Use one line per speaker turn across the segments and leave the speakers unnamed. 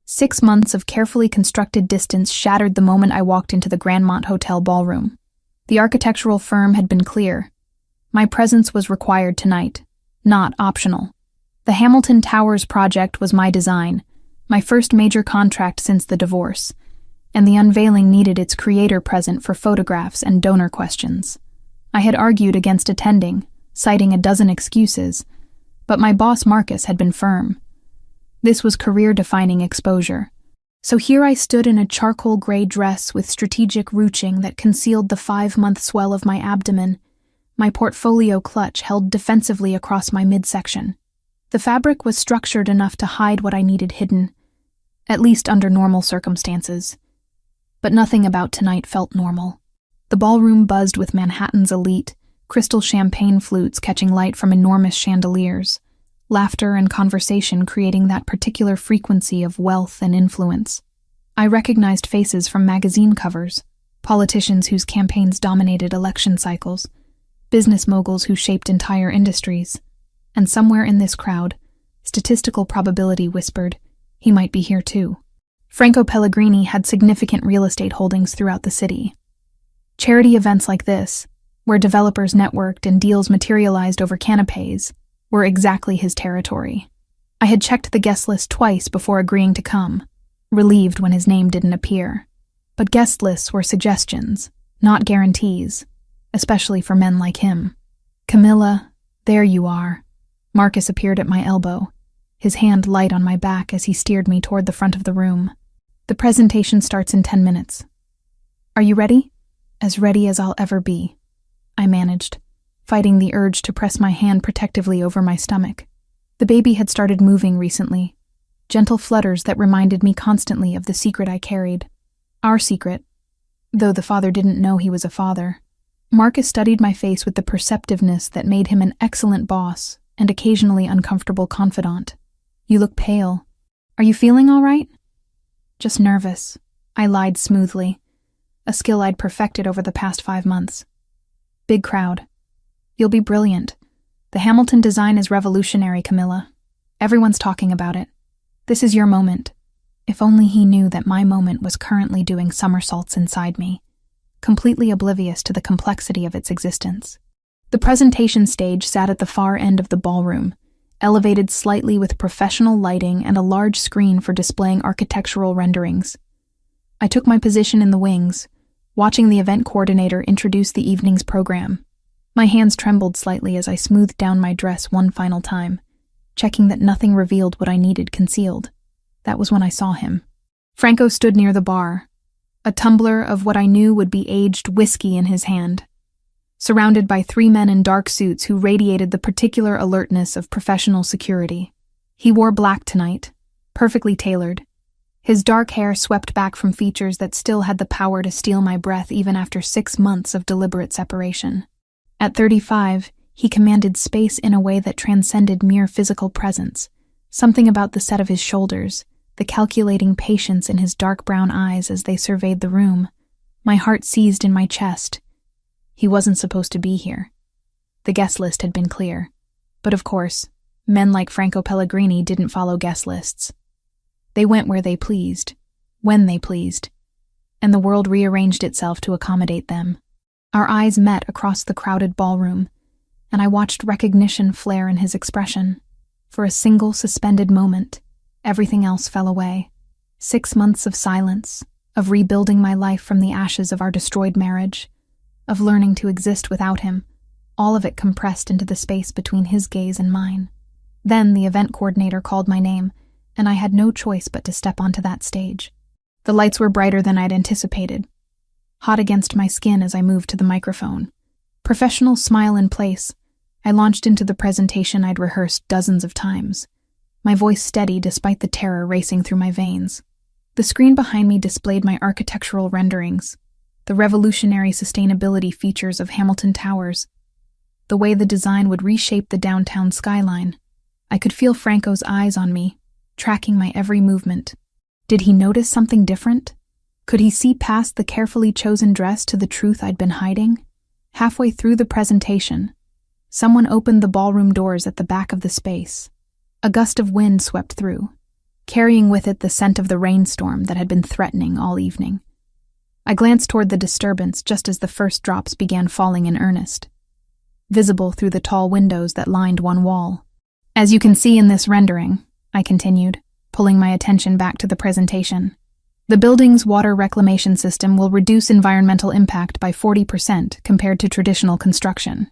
6 months of carefully constructed distance shattered the moment I walked into the Grandmont Hotel ballroom. The architectural firm had been clear. My presence was required tonight, not optional. The Hamilton Towers project was my design, my first major contract since the divorce, and the unveiling needed its creator present for photographs and donor questions. I had argued against attending, citing a dozen excuses, but my boss Marcus had been firm. This was career-defining exposure. So here I stood in a charcoal gray dress with strategic ruching that concealed the 5-month swell of my abdomen, my portfolio clutch held defensively across my midsection. The fabric was structured enough to hide what I needed hidden, at least under normal circumstances. But nothing about tonight felt normal. The ballroom buzzed with Manhattan's elite, crystal champagne flutes catching light from enormous chandeliers, laughter and conversation creating that particular frequency of wealth and influence. I recognized faces from magazine covers, politicians whose campaigns dominated election cycles, business moguls who shaped entire industries, and somewhere in this crowd, statistical probability whispered, he might be here too. Franco Pellegrini had significant real estate holdings throughout the city. Charity events like this, where developers networked and deals materialized over canapes, were exactly his territory. I had checked the guest list twice before agreeing to come, relieved when his name didn't appear. But guest lists were suggestions, not guarantees, especially for men like him. Camilla, there you are. Marcus appeared at my elbow, his hand light on my back as he steered me toward the front of the room. The presentation starts in 10 minutes. Are you ready? As ready as I'll ever be, I managed, fighting the urge to press my hand protectively over my stomach. The baby had started moving recently, gentle flutters that reminded me constantly of the secret I carried. Our secret, though the father didn't know he was a father. Marcus studied my face with the perceptiveness that made him an excellent boss and occasionally uncomfortable confidant. You look pale. Are you feeling all right? Just nervous, I lied smoothly, a skill I'd perfected over the past 5 months. Big crowd. You'll be brilliant. The Hamilton design is revolutionary, Camilla. Everyone's talking about it. This is your moment. If only he knew that my moment was currently doing somersaults inside me, completely oblivious to the complexity of its existence. The presentation stage sat at the far end of the ballroom, elevated slightly with professional lighting and a large screen for displaying architectural renderings. I took my position in the wings, watching the event coordinator introduce the evening's program. My hands trembled slightly as I smoothed down my dress one final time, checking that nothing revealed what I needed concealed. That was when I saw him. Franco stood near the bar, a tumbler of what I knew would be aged whiskey in his hand, surrounded by 3 men in dark suits who radiated the particular alertness of professional security. He wore black tonight, perfectly tailored. His dark hair swept back from features that still had the power to steal my breath even after 6 months of deliberate separation. At 35, he commanded space in a way that transcended mere physical presence, something about the set of his shoulders, the calculating patience in his dark brown eyes as they surveyed the room. My heart seized in my chest. He wasn't supposed to be here. The guest list had been clear. But of course, men like Franco Pellegrini didn't follow guest lists. They went where they pleased, when they pleased, and the world rearranged itself to accommodate them. Our eyes met across the crowded ballroom, and I watched recognition flare in his expression. For a single suspended moment, everything else fell away. 6 months of silence, of rebuilding my life from the ashes of our destroyed marriage, of learning to exist without him, all of it compressed into the space between his gaze and mine. Then the event coordinator called my name, and I had no choice but to step onto that stage. The lights were brighter than I'd anticipated, hot against my skin as I moved to the microphone. Professional smile in place, I launched into the presentation I'd rehearsed dozens of times, my voice steady despite the terror racing through my veins. The screen behind me displayed my architectural renderings, the revolutionary sustainability features of Hamilton Towers, the way the design would reshape the downtown skyline. I could feel Franco's eyes on me, tracking my every movement. Did he notice something different? Could he see past the carefully chosen dress to the truth I'd been hiding? Halfway through the presentation, someone opened the ballroom doors at the back of the space. A gust of wind swept through, carrying with it the scent of the rainstorm that had been threatening all evening. I glanced toward the disturbance just as the first drops began falling in earnest, visible through the tall windows that lined one wall. As you can see in this rendering, I continued, pulling my attention back to the presentation, the building's water reclamation system will reduce environmental impact by 40% compared to traditional construction.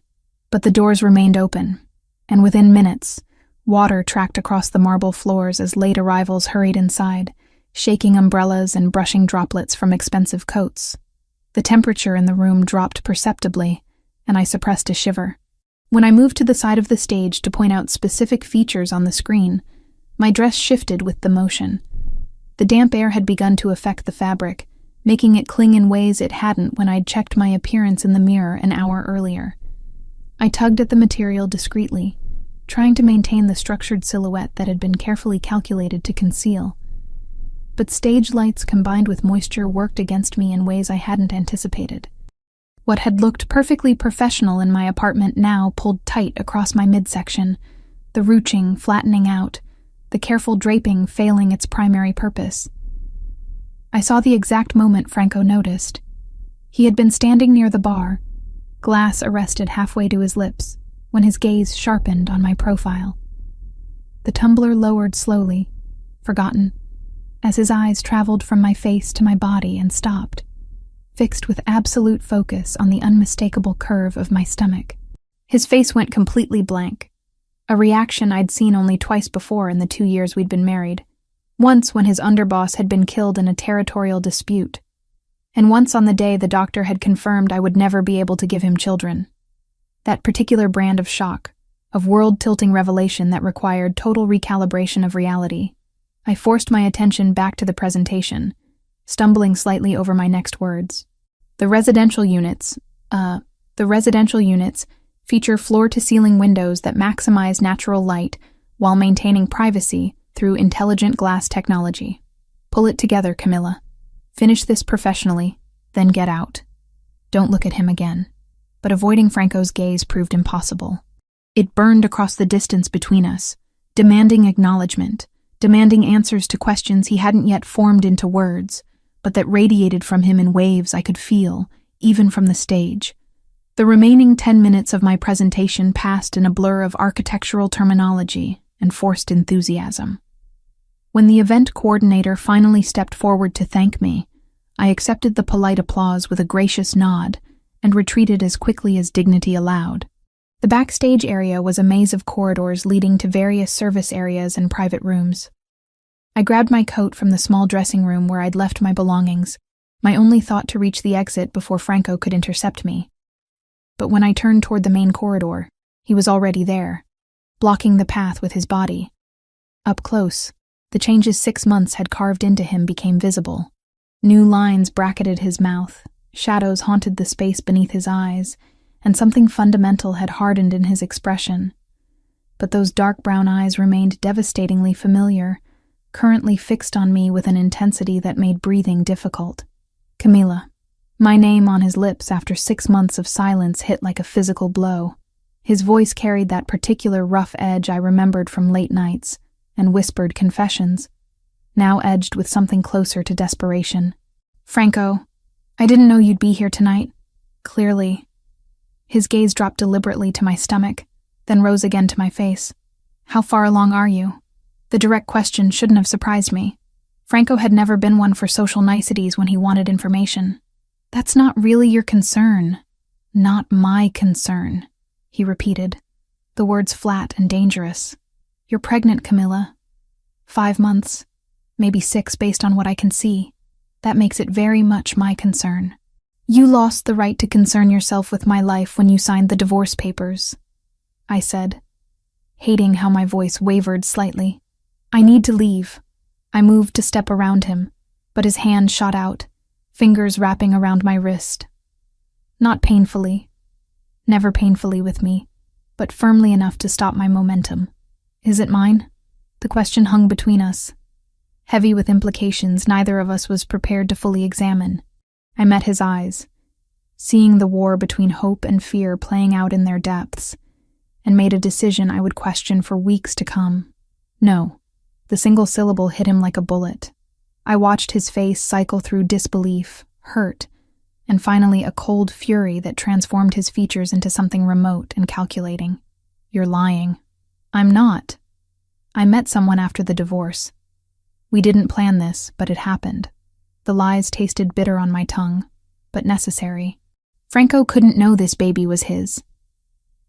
But the doors remained open, and within minutes, water tracked across the marble floors as late arrivals hurried inside, shaking umbrellas and brushing droplets from expensive coats. The temperature in the room dropped perceptibly, and I suppressed a shiver. When I moved to the side of the stage to point out specific features on the screen, my dress shifted with the motion. The damp air had begun to affect the fabric, making it cling in ways it hadn't when I'd checked my appearance in the mirror an hour earlier. I tugged at the material discreetly, trying to maintain the structured silhouette that had been carefully calculated to conceal. But stage lights combined with moisture worked against me in ways I hadn't anticipated. What had looked perfectly professional in my apartment now pulled tight across my midsection, the ruching flattening out, the careful draping failing its primary purpose. I saw the exact moment Franco noticed. He had been standing near the bar, glass arrested halfway to his lips, when his gaze sharpened on my profile. The tumbler lowered slowly, forgotten, as his eyes traveled from my face to my body and stopped, fixed with absolute focus on the unmistakable curve of my stomach. His face went completely blank, a reaction I'd seen only twice before in the 2 years we'd been married. Once when his underboss had been killed in a territorial dispute, and once on the day the doctor had confirmed I would never be able to give him children. That particular brand of shock, of world-tilting revelation that required total recalibration of reality. I forced my attention back to the presentation, stumbling slightly over my next words. The residential units feature floor-to-ceiling windows that maximize natural light while maintaining privacy through intelligent glass technology. Pull it together, Camilla. Finish this professionally, then get out. Don't look at him again. But avoiding Franco's gaze proved impossible. It burned across the distance between us, demanding acknowledgement, demanding answers to questions he hadn't yet formed into words, but that radiated from him in waves I could feel, even from the stage. The remaining 10 minutes of my presentation passed in a blur of architectural terminology and forced enthusiasm. When the event coordinator finally stepped forward to thank me, I accepted the polite applause with a gracious nod and retreated as quickly as dignity allowed. The backstage area was a maze of corridors leading to various service areas and private rooms. I grabbed my coat from the small dressing room where I'd left my belongings, my only thought to reach the exit before Franco could intercept me. But when I turned toward the main corridor, he was already there, blocking the path with his body. Up close, the changes 6 months had carved into him became visible. New lines bracketed his mouth, shadows haunted the space beneath his eyes, and something fundamental had hardened in his expression. But those dark brown eyes remained devastatingly familiar, currently fixed on me with an intensity that made breathing difficult. Camilla. My name on his lips after 6 months of silence hit like a physical blow. His voice carried that particular rough edge I remembered from late nights and whispered confessions, now edged with something closer to desperation. Franco, I didn't know you'd be here tonight. Clearly. His gaze dropped deliberately to my stomach, then rose again to my face. How far along are you? The direct question shouldn't have surprised me. Franco had never been one for social niceties when he wanted information. That's not really your concern. Not my concern, he repeated, the words flat and dangerous. You're pregnant, Camilla. 5 months, maybe 6 based on what I can see. That makes it very much my concern. You lost the right to concern yourself with my life when you signed the divorce papers, I said, hating how my voice wavered slightly. I need to leave. I moved to step around him, but his hand shot out, fingers wrapping around my wrist. Not painfully, never painfully with me, but firmly enough to stop my momentum. Is it mine? The question hung between us, heavy with implications neither of us was prepared to fully examine. I met his eyes, seeing the war between hope and fear playing out in their depths, and made a decision I would question for weeks to come. No, The single syllable hit him like a bullet. I watched his face cycle through disbelief, hurt, and finally a cold fury that transformed his features into something remote and calculating. You're lying. I'm not. I met someone after the divorce. We didn't plan this, but it happened. The lies tasted bitter on my tongue, but necessary. Franco couldn't know this baby was his.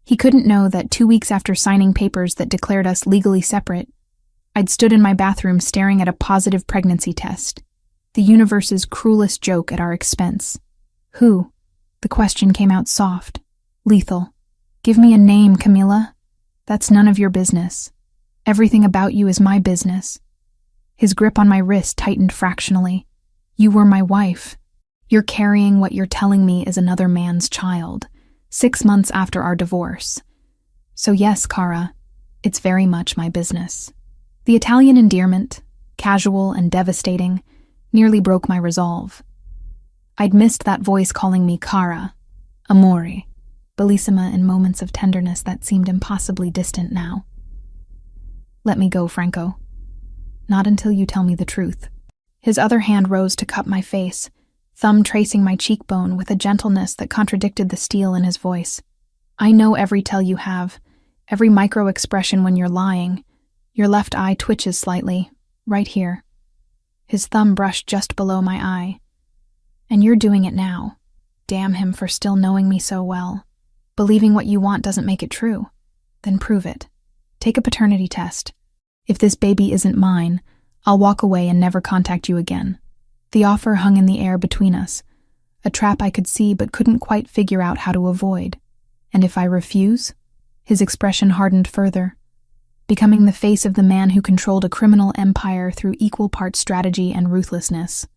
He couldn't know that 2 weeks after signing papers that declared us legally separate, I'd stood in my bathroom staring at a positive pregnancy test, the universe's cruelest joke at our expense. Who? The question came out soft, lethal. Give me a name, Camila. That's none of your business. Everything about you is my business. His grip on my wrist tightened fractionally. You were my wife. You're carrying what you're telling me is another man's child, 6 months after our divorce. So yes, Cara, it's very much my business. The Italian endearment, casual and devastating, nearly broke my resolve. I'd missed that voice calling me Cara, amore, bellissima in moments of tenderness that seemed impossibly distant now. Let me go, Franco. Not until you tell me the truth. His other hand rose to cup my face, thumb tracing my cheekbone with a gentleness that contradicted the steel in his voice. I know every tell you have, every micro-expression when you're lying. Your left eye twitches slightly, right here. His thumb brushed just below my eye. And you're doing it now. Damn him for still knowing me so well. Believing what you want doesn't make it true. Then prove it. Take a paternity test. If this baby isn't mine, I'll walk away and never contact you again. The offer hung in the air between us, a trap I could see but couldn't quite figure out how to avoid. And if I refuse? His expression hardened further, becoming the face of the man who controlled a criminal empire through equal parts strategy and ruthlessness.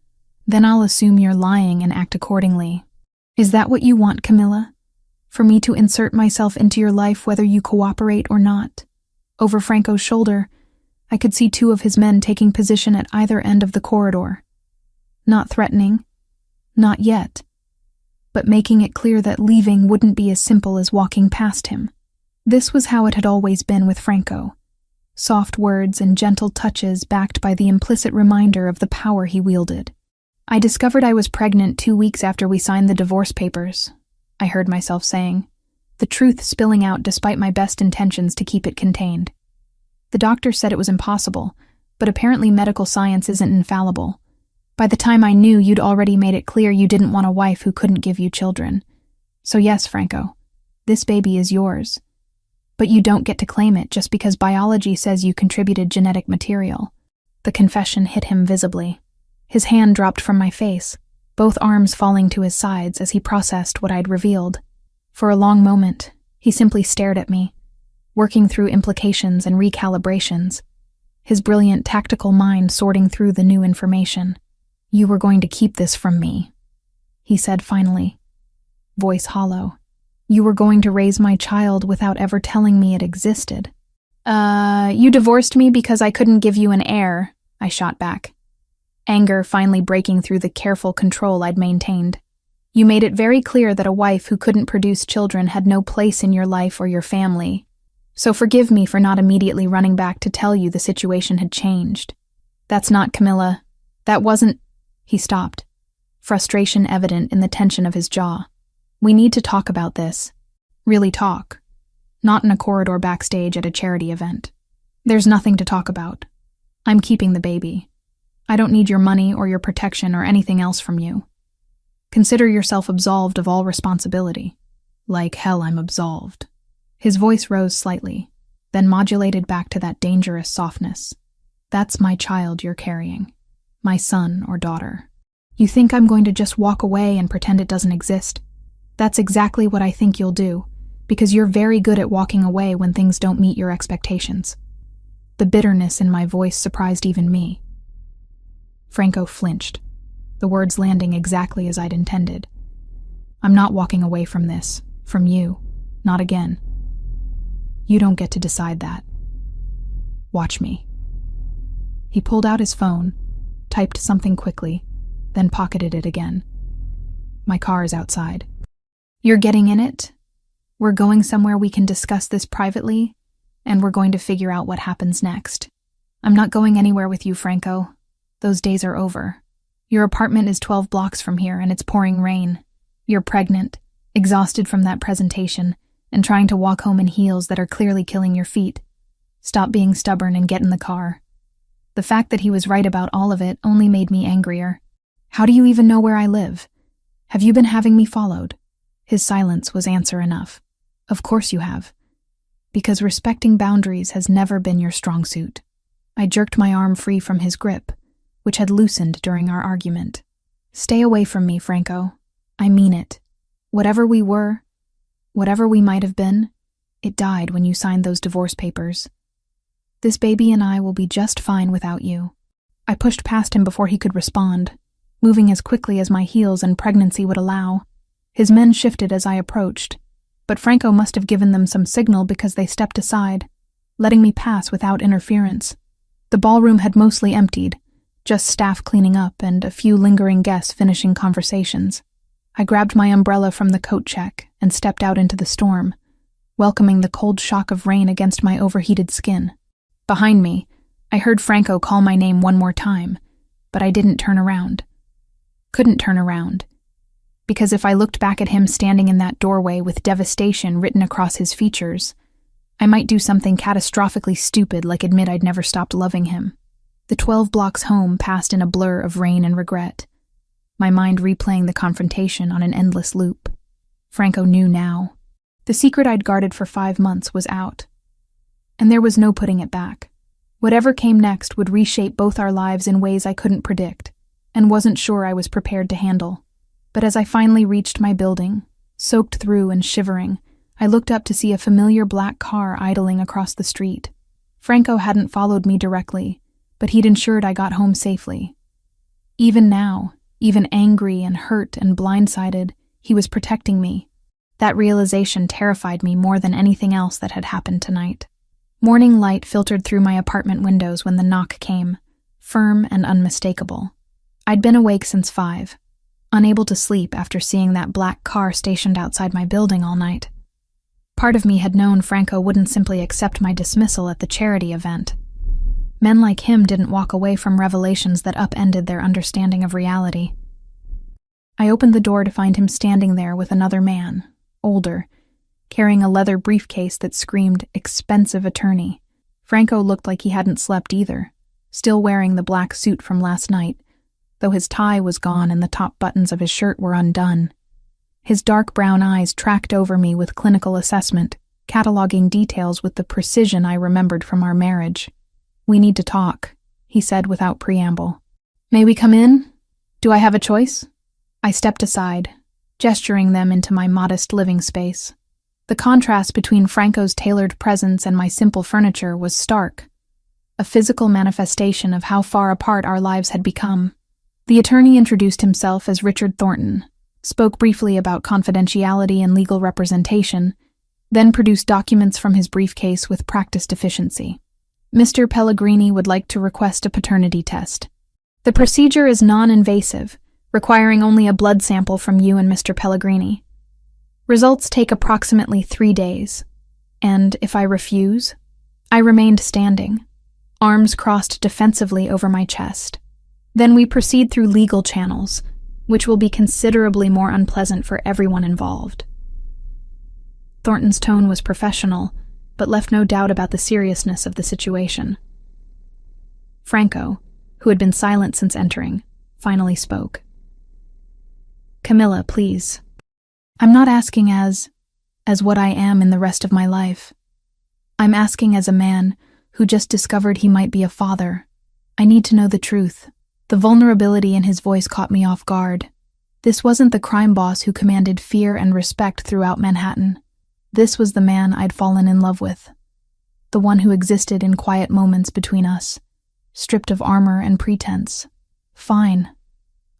Then I'll assume you're lying and act accordingly. Is that what you want, Camila? For me to insert myself into your life whether you cooperate or not? Over Franco's shoulder, I could see 2 of his men taking position at either end of the corridor. Not threatening, not yet, but making it clear that leaving wouldn't be as simple as walking past him. This was how it had always been with Franco. Soft words and gentle touches backed by the implicit reminder of the power he wielded. I discovered I was pregnant 2 weeks after we signed the divorce papers, I heard myself saying, the truth spilling out despite my best intentions to keep it contained. The doctor said it was impossible, but apparently medical science isn't infallible. By the time I knew, you'd already made it clear you didn't want a wife who couldn't give you children. So yes, Franco, this baby is yours. But you don't get to claim it just because biology says you contributed genetic material. The confession hit him visibly. His hand dropped from my face, both arms falling to his sides as he processed what I'd revealed. For a long moment, he simply stared at me, working through implications and recalibrations, his brilliant tactical mind sorting through the new information. You were going to keep this from me, he said finally, voice hollow. You were going to raise my child without ever telling me it existed. You divorced me because I couldn't give you an heir, I shot back, anger finally breaking through the careful control I'd maintained. You made it very clear that a wife who couldn't produce children had no place in your life or your family. So forgive me for not immediately running back to tell you the situation had changed. That's not Camila. That wasn't... He stopped, frustration evident in the tension of his jaw. We need to talk about this. Really talk. Not in a corridor backstage at a charity event. There's nothing to talk about. I'm keeping the baby. I don't need your money or your protection or anything else from you. Consider yourself absolved of all responsibility. Like hell I'm absolved. His voice rose slightly, then modulated back to that dangerous softness. That's my child you're carrying. My son or daughter. You think I'm going to just walk away and pretend it doesn't exist? That's exactly what I think you'll do, because you're very good at walking away when things don't meet your expectations. The bitterness in my voice surprised even me. Franco flinched, the words landing exactly as I'd intended. I'm not walking away from this, from you, not again. You don't get to decide that. Watch me. He pulled out his phone, typed something quickly, then pocketed it again. My car is outside. You're getting in it? We're going somewhere we can discuss this privately, and we're going to figure out what happens next. I'm not going anywhere with you, Franco. Those days are over. Your apartment is 12 blocks from here and it's pouring rain. You're pregnant, exhausted from that presentation, and trying to walk home in heels that are clearly killing your feet. Stop being stubborn and get in the car. The fact that he was right about all of it only made me angrier. How do you even know where I live? Have you been having me followed? His silence was answer enough. Of course you have. Because respecting boundaries has never been your strong suit. I jerked my arm free from his grip, which had loosened during our argument. Stay away from me, Franco. I mean it. Whatever we were, whatever we might have been, it died when you signed those divorce papers. This baby and I will be just fine without you. I pushed past him before he could respond, moving as quickly as my heels and pregnancy would allow. His men shifted as I approached, but Franco must have given them some signal because they stepped aside, letting me pass without interference. The ballroom had mostly emptied, just staff cleaning up and a few lingering guests finishing conversations. I grabbed my umbrella from the coat check and stepped out into the storm, welcoming the cold shock of rain against my overheated skin. Behind me, I heard Franco call my name one more time, but I didn't turn around. Couldn't turn around. Because if I looked back at him standing in that doorway with devastation written across his features, I might do something catastrophically stupid like admit I'd never stopped loving him. The 12 blocks home passed in a blur of rain and regret, my mind replaying the confrontation on an endless loop. Franco knew now. The secret I'd guarded for 5 months was out, and there was no putting it back. Whatever came next would reshape both our lives in ways I couldn't predict, and wasn't sure I was prepared to handle. But as I finally reached my building, soaked through and shivering, I looked up to see a familiar black car idling across the street. Franco hadn't followed me directly, but he'd ensured I got home safely. Even now, even angry and hurt and blindsided, he was protecting me. That realization terrified me more than anything else that had happened tonight. Morning light filtered through my apartment windows when the knock came, firm and unmistakable. I'd been awake since 5, unable to sleep after seeing that black car stationed outside my building all night. Part of me had known Franco wouldn't simply accept my dismissal at the charity event. Men like him didn't walk away from revelations that upended their understanding of reality. I opened the door to find him standing there with another man, older, carrying a leather briefcase that screamed expensive attorney. Franco looked like he hadn't slept either, still wearing the black suit from last night, though his tie was gone and the top buttons of his shirt were undone. His dark brown eyes tracked over me with clinical assessment, cataloging details with the precision I remembered from our marriage. "We need to talk," he said without preamble. "May we come in? Do I have a choice?" I stepped aside, gesturing them into my modest living space. The contrast between Franco's tailored presence and my simple furniture was stark, a physical manifestation of how far apart our lives had become. The attorney introduced himself as Richard Thornton, spoke briefly about confidentiality and legal representation, then produced documents from his briefcase with practiced efficiency. "Mr. Pellegrini would like to request a paternity test. The procedure is non-invasive, requiring only a blood sample from you and Mr. Pellegrini. Results take approximately 3 days, and if I refuse?" I remained standing, arms crossed defensively over my chest. "Then we proceed through legal channels, which will be considerably more unpleasant for everyone involved." Thornton's tone was professional, but left no doubt about the seriousness of the situation. Franco, who had been silent since entering, finally spoke. "Camilla, please. I'm not asking as what I am in the rest of my life. I'm asking as a man who just discovered he might be a father. I need to know the truth." The vulnerability in his voice caught me off guard. This wasn't the crime boss who commanded fear and respect throughout Manhattan. This was the man I'd fallen in love with. The one who existed in quiet moments between us, stripped of armor and pretense. "Fine,"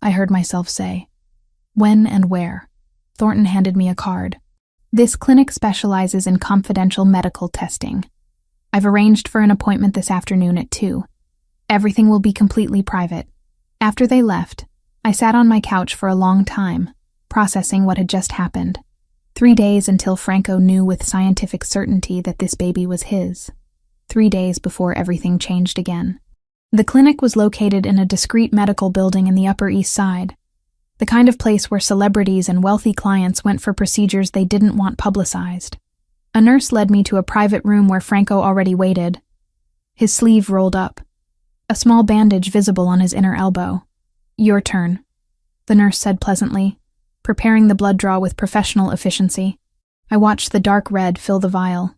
I heard myself say. "When and where?" Thornton handed me a card. "This clinic specializes in confidential medical testing. I've arranged for an appointment this afternoon at 2. Everything will be completely private." After they left, I sat on my couch for a long time, processing what had just happened. 3 days until Franco knew with scientific certainty that this baby was his. 3 days before everything changed again. The clinic was located in a discreet medical building in the Upper East Side, the kind of place where celebrities and wealthy clients went for procedures they didn't want publicized. A nurse led me to a private room where Franco already waited, his sleeve rolled up, a small bandage visible on his inner elbow. "Your turn," the nurse said pleasantly, preparing the blood draw with professional efficiency. I watched the dark red fill the vial,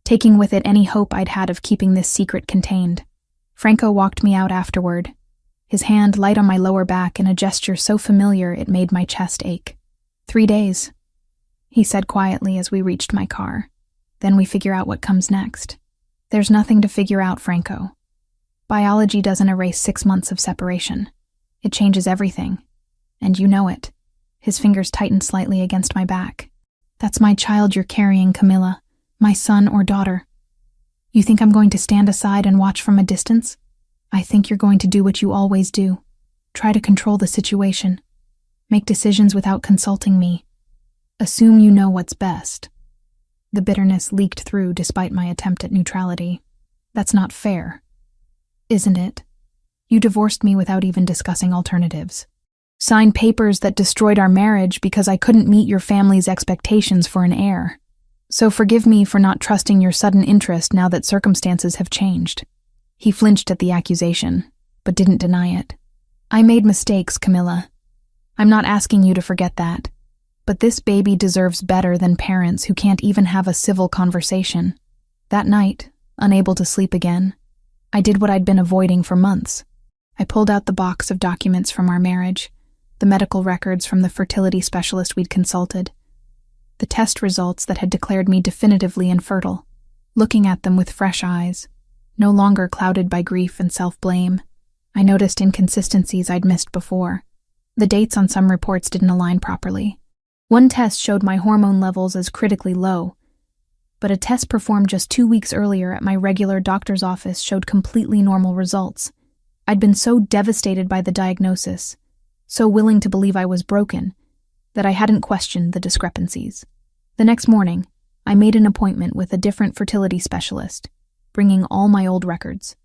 taking with it any hope I'd had of keeping this secret contained. Franco walked me out afterward, his hand light on my lower back in a gesture so familiar it made my chest ache. 3 days, he said quietly as we reached my car. Then we figure out what comes next. There's nothing to figure out, Franco. Biology doesn't erase 6 months of separation. It changes everything. And you know it. His fingers tightened slightly against my back. That's my child you're carrying, Camilla. My son or daughter. You think I'm going to stand aside and watch from a distance? I think you're going to do what you always do. Try to control the situation. Make decisions without consulting me. Assume you know what's best. The bitterness leaked through despite my attempt at neutrality. That's not fair. Isn't it? You divorced me without even discussing alternatives. Signed papers that destroyed our marriage because I couldn't meet your family's expectations for an heir. So forgive me for not trusting your sudden interest now that circumstances have changed. He flinched at the accusation, but didn't deny it. I made mistakes, Camilla. I'm not asking you to forget that. But this baby deserves better than parents who can't even have a civil conversation. That night, unable to sleep again, I did what I'd been avoiding for months. I pulled out the box of documents from our marriage, the medical records from the fertility specialist we'd consulted, the test results that had declared me definitively infertile. Looking at them with fresh eyes, no longer clouded by grief and self-blame, I noticed inconsistencies I'd missed before. The dates on some reports didn't align properly. One test showed my hormone levels as critically low, but a test performed just 2 weeks earlier at my regular doctor's office showed completely normal results. I'd been so devastated by the diagnosis, so willing to believe I was broken, that I hadn't questioned the discrepancies. The next morning, I made an appointment with a different fertility specialist, bringing all my old records.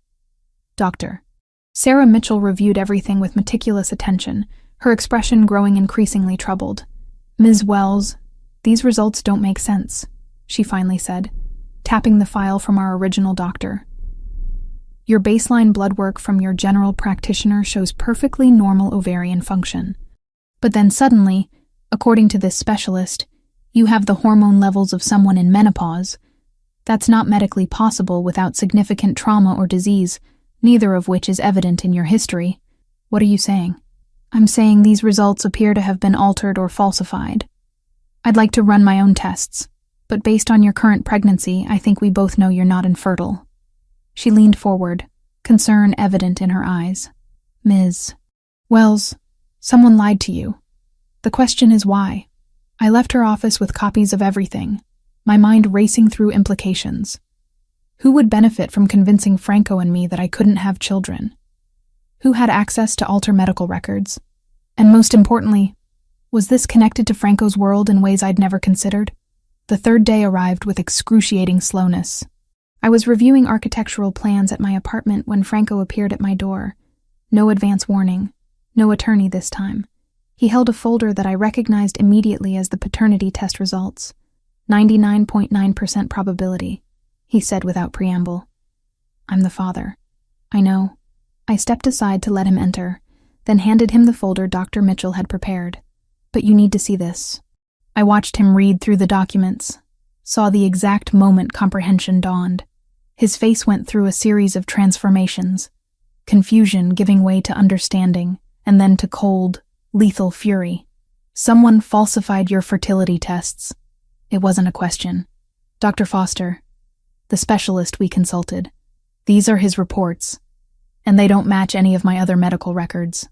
Doctor. Sarah Mitchell reviewed everything with meticulous attention, her expression growing increasingly troubled. "Ms. Wells, these results don't make sense," she finally said, tapping the file from our original doctor. "Your baseline blood work from your general practitioner shows perfectly normal ovarian function. But then suddenly, according to this specialist, you have the hormone levels of someone in menopause. That's not medically possible without significant trauma or disease, neither of which is evident in your history. What are you saying?" "I'm saying these results appear to have been altered or falsified. I'd like to run my own tests, but based on your current pregnancy, I think we both know you're not infertile." She leaned forward, concern evident in her eyes. "Ms. Wells, someone lied to you. The question is why?" I left her office with copies of everything, my mind racing through implications. Who would benefit from convincing Franco and me that I couldn't have children? Who had access to alter medical records? And most importantly, was this connected to Franco's world in ways I'd never considered? The third day arrived with excruciating slowness. I was reviewing architectural plans at my apartment when Franco appeared at my door. No advance warning, no attorney this time. He held a folder that I recognized immediately as the paternity test results. 99.9% probability, he said without preamble. "I'm the father." "I know." I stepped aside to let him enter, then handed him the folder Dr. Mitchell had prepared. "But you need to see this." I watched him read through the documents, saw the exact moment comprehension dawned. His face went through a series of transformations, confusion giving way to understanding, and then to cold, lethal fury. "Someone falsified your fertility tests." It wasn't a question. "Dr. Foster, the specialist we consulted, these are his reports, and they don't match any of my other medical records.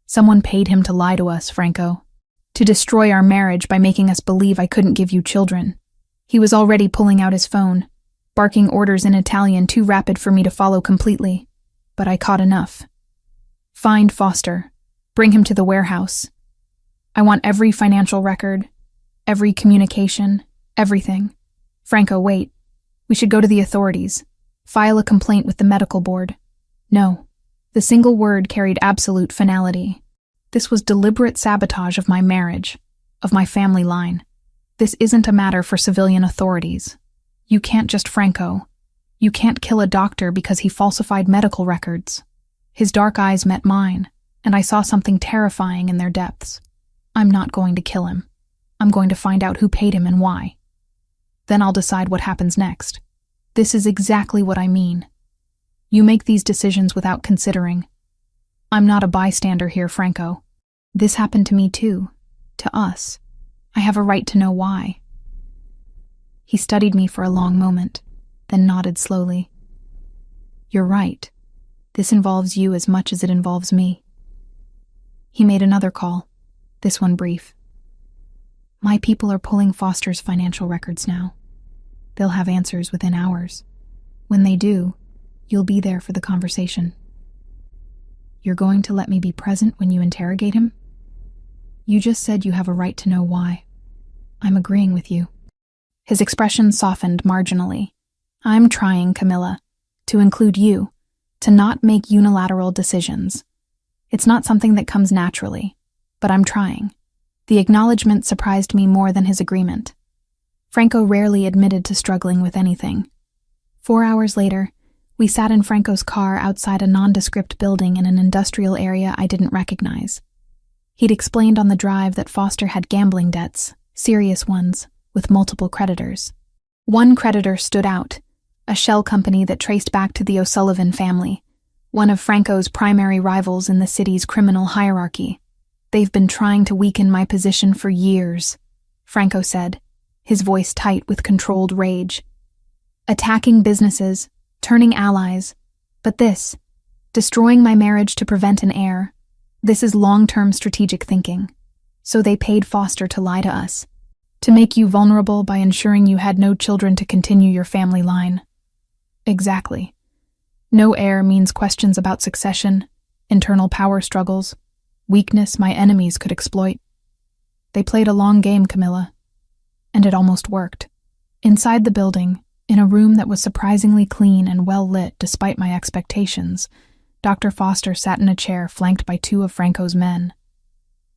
Someone paid him to lie to us, Franco, to destroy our marriage by making us believe I couldn't give you children. He was already pulling out his phone, barking orders in Italian too rapid for me to follow completely, but I caught enough. Find Foster. Bring him to the warehouse. I want every financial record, every communication, everything. Franco, wait. We should go to the authorities. File a complaint with the medical board. No. The single word carried absolute finality. This was deliberate sabotage of my marriage, of my family line. This isn't a matter for civilian authorities. You can't just Franco. You can't kill a doctor because he falsified medical records. His dark eyes met mine, and I saw something terrifying in their depths. I'm not going to kill him. I'm going to find out who paid him and why. Then I'll decide what happens next. This is exactly what I mean. You make these decisions without considering. I'm not a bystander here, Franco. This happened to me too. To us. I have a right to know why. He studied me for a long moment, then nodded slowly. You're right. This involves you as much as it involves me. He made another call, this one brief. My people are pulling Foster's financial records now. They'll have answers within hours. When they do, you'll be there for the conversation. You're going to let me be present when you interrogate him? You just said you have a right to know why. I'm agreeing with you. His expression softened marginally. I'm trying, Camilla, to include you, to not make unilateral decisions. It's not something that comes naturally, but I'm trying. The acknowledgement surprised me more than his agreement. Franco rarely admitted to struggling with anything. 4 hours later, we sat in Franco's car outside a nondescript building in an industrial area I didn't recognize. He'd explained on the drive that Foster had gambling debts, serious ones, with multiple creditors. One creditor stood out, a shell company that traced back to the O'Sullivan family, one of Franco's primary rivals in the city's criminal hierarchy. They've been trying to weaken my position for years, Franco said, his voice tight with controlled rage. Attacking businesses, turning allies, but this, destroying my marriage to prevent an heir, this is long-term strategic thinking. So they paid Foster to lie to us, to make you vulnerable by ensuring you had no children to continue your family line. Exactly. No heir means questions about succession, internal power struggles, weakness my enemies could exploit. They played a long game, Camilla. And it almost worked. Inside the building, in a room that was surprisingly clean and well lit despite my expectations, Dr. Foster sat in a chair flanked by 2 of Franco's men.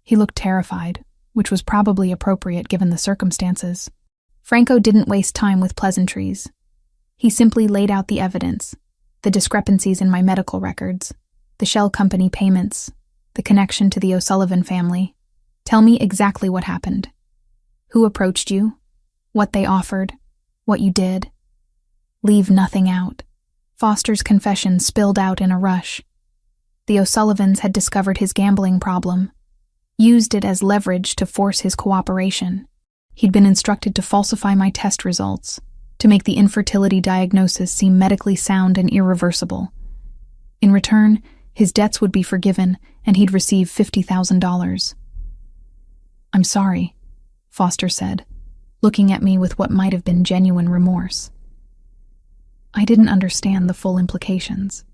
He looked terrified, which was probably appropriate given the circumstances. Franco didn't waste time with pleasantries. He simply laid out the evidence, the discrepancies in my medical records, the shell company payments, the connection to the O'Sullivan family. Tell me exactly what happened. Who approached you? What they offered? What you did? Leave nothing out. Foster's confession spilled out in a rush. The O'Sullivans had discovered his gambling problem, used it as leverage to force his cooperation. He'd been instructed to falsify my test results, to make the infertility diagnosis seem medically sound and irreversible. In return, his debts would be forgiven and he'd receive $50,000. I'm sorry, Foster said, looking at me with what might have been genuine remorse. I didn't understand the full implications.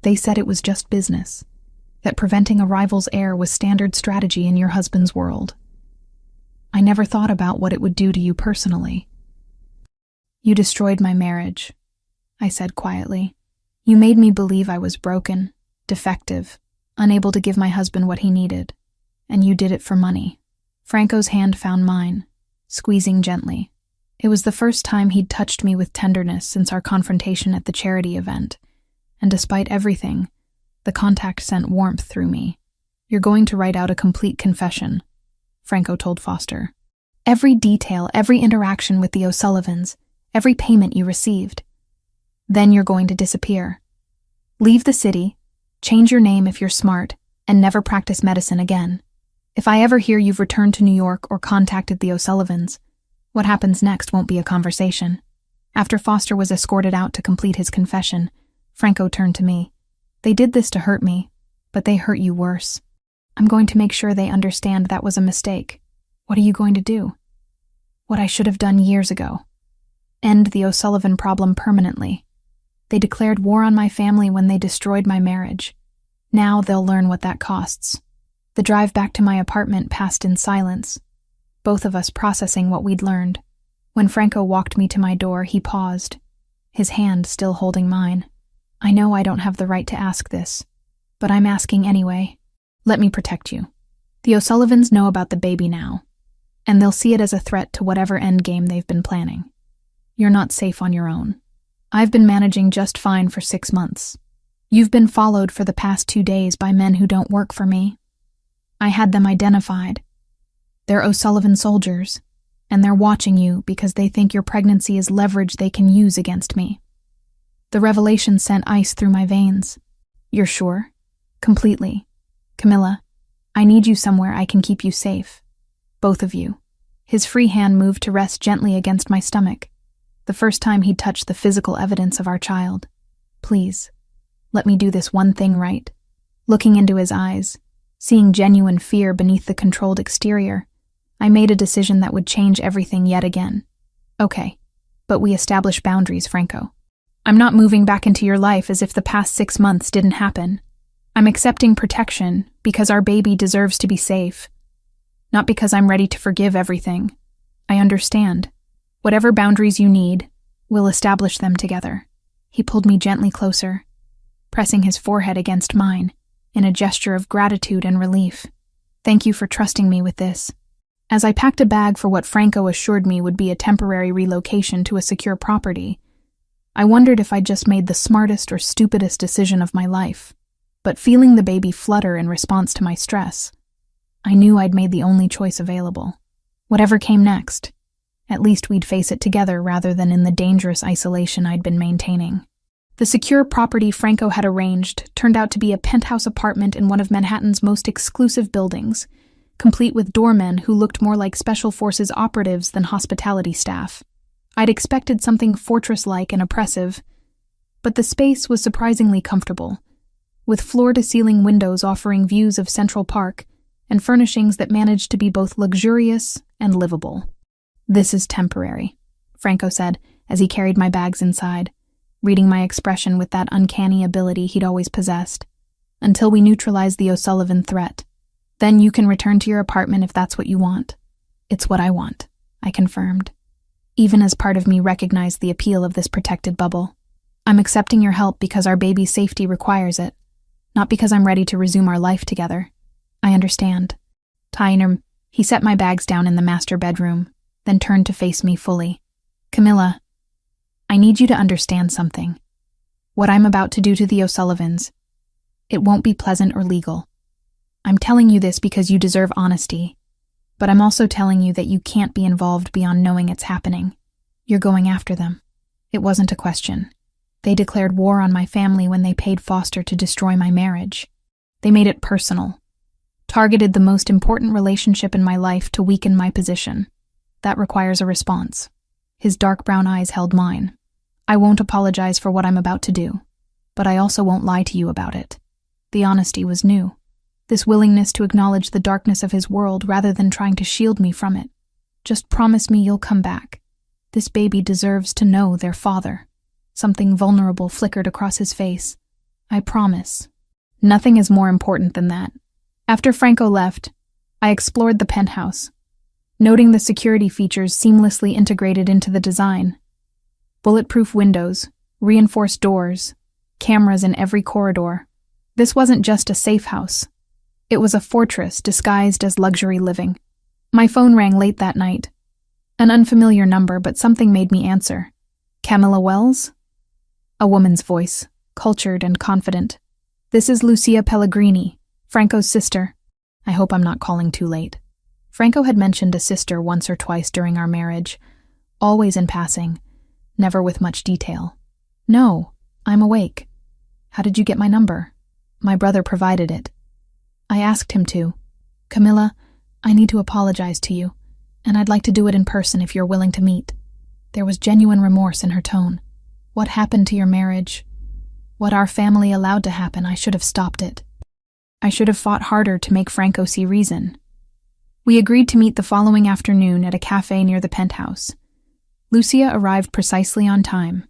They said it was just business, that preventing a rival's heir was standard strategy in your husband's world. I never thought about what it would do to you personally. You destroyed my marriage, I said quietly. You made me believe I was broken, defective, unable to give my husband what he needed, and you did it for money. Franco's hand found mine, squeezing gently. It was the first time he'd touched me with tenderness since our confrontation at the charity event, and despite everything, the contact sent warmth through me. You're going to write out a complete confession, Franco told Foster. Every detail, every interaction with the O'Sullivans, every payment you received. Then you're going to disappear. Leave the city, change your name if you're smart, and never practice medicine again. If I ever hear you've returned to New York or contacted the O'Sullivans, what happens next won't be a conversation. After Foster was escorted out to complete his confession, Franco turned to me. They did this to hurt me, but they hurt you worse. I'm going to make sure they understand that was a mistake. What are you going to do? What I should have done years ago. End the O'Sullivan problem permanently. They declared war on my family when they destroyed my marriage. Now they'll learn what that costs. The drive back to my apartment passed in silence, both of us processing what we'd learned. When Franco walked me to my door, he paused, his hand still holding mine. I know I don't have the right to ask this, but I'm asking anyway. Let me protect you. The O'Sullivans know about the baby now, and they'll see it as a threat to whatever endgame they've been planning. You're not safe on your own. I've been managing just fine for 6 months. You've been followed for the past 2 days by men who don't work for me. I had them identified. They're O'Sullivan soldiers, and they're watching you because they think your pregnancy is leverage they can use against me. The revelation sent ice through my veins. You're sure? Completely. Camilla, I need you somewhere I can keep you safe. Both of you. His free hand moved to rest gently against my stomach, the first time he'd touched the physical evidence of our child. Please, let me do this one thing right. Looking into his eyes, seeing genuine fear beneath the controlled exterior, I made a decision that would change everything yet again. Okay, but we establish boundaries, Franco. I'm not moving back into your life as if the past 6 months didn't happen. I'm accepting protection because our baby deserves to be safe. Not because I'm ready to forgive everything. I understand. Whatever boundaries you need, we'll establish them together. He pulled me gently closer, pressing his forehead against mine in a gesture of gratitude and relief. Thank you for trusting me with this. As I packed a bag for what Franco assured me would be a temporary relocation to a secure property, I wondered if I'd just made the smartest or stupidest decision of my life. But feeling the baby flutter in response to my stress, I knew I'd made the only choice available. Whatever came next, at least we'd face it together rather than in the dangerous isolation I'd been maintaining. The secure property Franco had arranged turned out to be a penthouse apartment in one of Manhattan's most exclusive buildings, complete with doormen who looked more like Special Forces operatives than hospitality staff. I'd expected something fortress-like and oppressive, but the space was surprisingly comfortable, with floor-to-ceiling windows offering views of Central Park and furnishings that managed to be both luxurious and livable. This is temporary, Franco said as he carried my bags inside, reading my expression with that uncanny ability he'd always possessed, until we neutralize the O'Sullivan threat. Then you can return to your apartment if that's what you want. It's what I want, I confirmed, even as part of me recognized the appeal of this protected bubble. I'm accepting your help because our baby's safety requires it, not because I'm ready to resume our life together. I understand. Tyner, he set my bags down in the master bedroom, then turned to face me fully. Camilla, I need you to understand something. What I'm about to do to the O'Sullivans, it won't be pleasant or legal. I'm telling you this because you deserve honesty, but I'm also telling you that you can't be involved beyond knowing it's happening. You're going after them. It wasn't a question. They declared war on my family when they paid Foster to destroy my marriage. They made it personal, targeted the most important relationship in my life to weaken my position. That requires a response. His dark brown eyes held mine. I won't apologize for what I'm about to do, but I also won't lie to you about it. The honesty was new. This willingness to acknowledge the darkness of his world rather than trying to shield me from it. Just promise me you'll come back. This baby deserves to know their father. Something vulnerable flickered across his face. I promise. Nothing is more important than that. After Franco left, I explored the penthouse, noting the security features seamlessly integrated into the design. Bulletproof windows, reinforced doors, cameras in every corridor. This wasn't just a safe house. It was a fortress disguised as luxury living. My phone rang late that night. An unfamiliar number, but something made me answer. Camilla Wells? A woman's voice, cultured and confident. This is Lucia Pellegrini, Franco's sister. I hope I'm not calling too late. Franco had mentioned a sister once or twice during our marriage, always in passing, never with much detail. No, I'm awake. How did you get my number? My brother provided it. I asked him to. Camilla, I need to apologize to you, and I'd like to do it in person if you're willing to meet. There was genuine remorse in her tone. What happened to your marriage? What our family allowed to happen, I should have stopped it. I should have fought harder to make Franco see reason. We agreed to meet the following afternoon at a cafe near the penthouse. Lucia arrived precisely on time.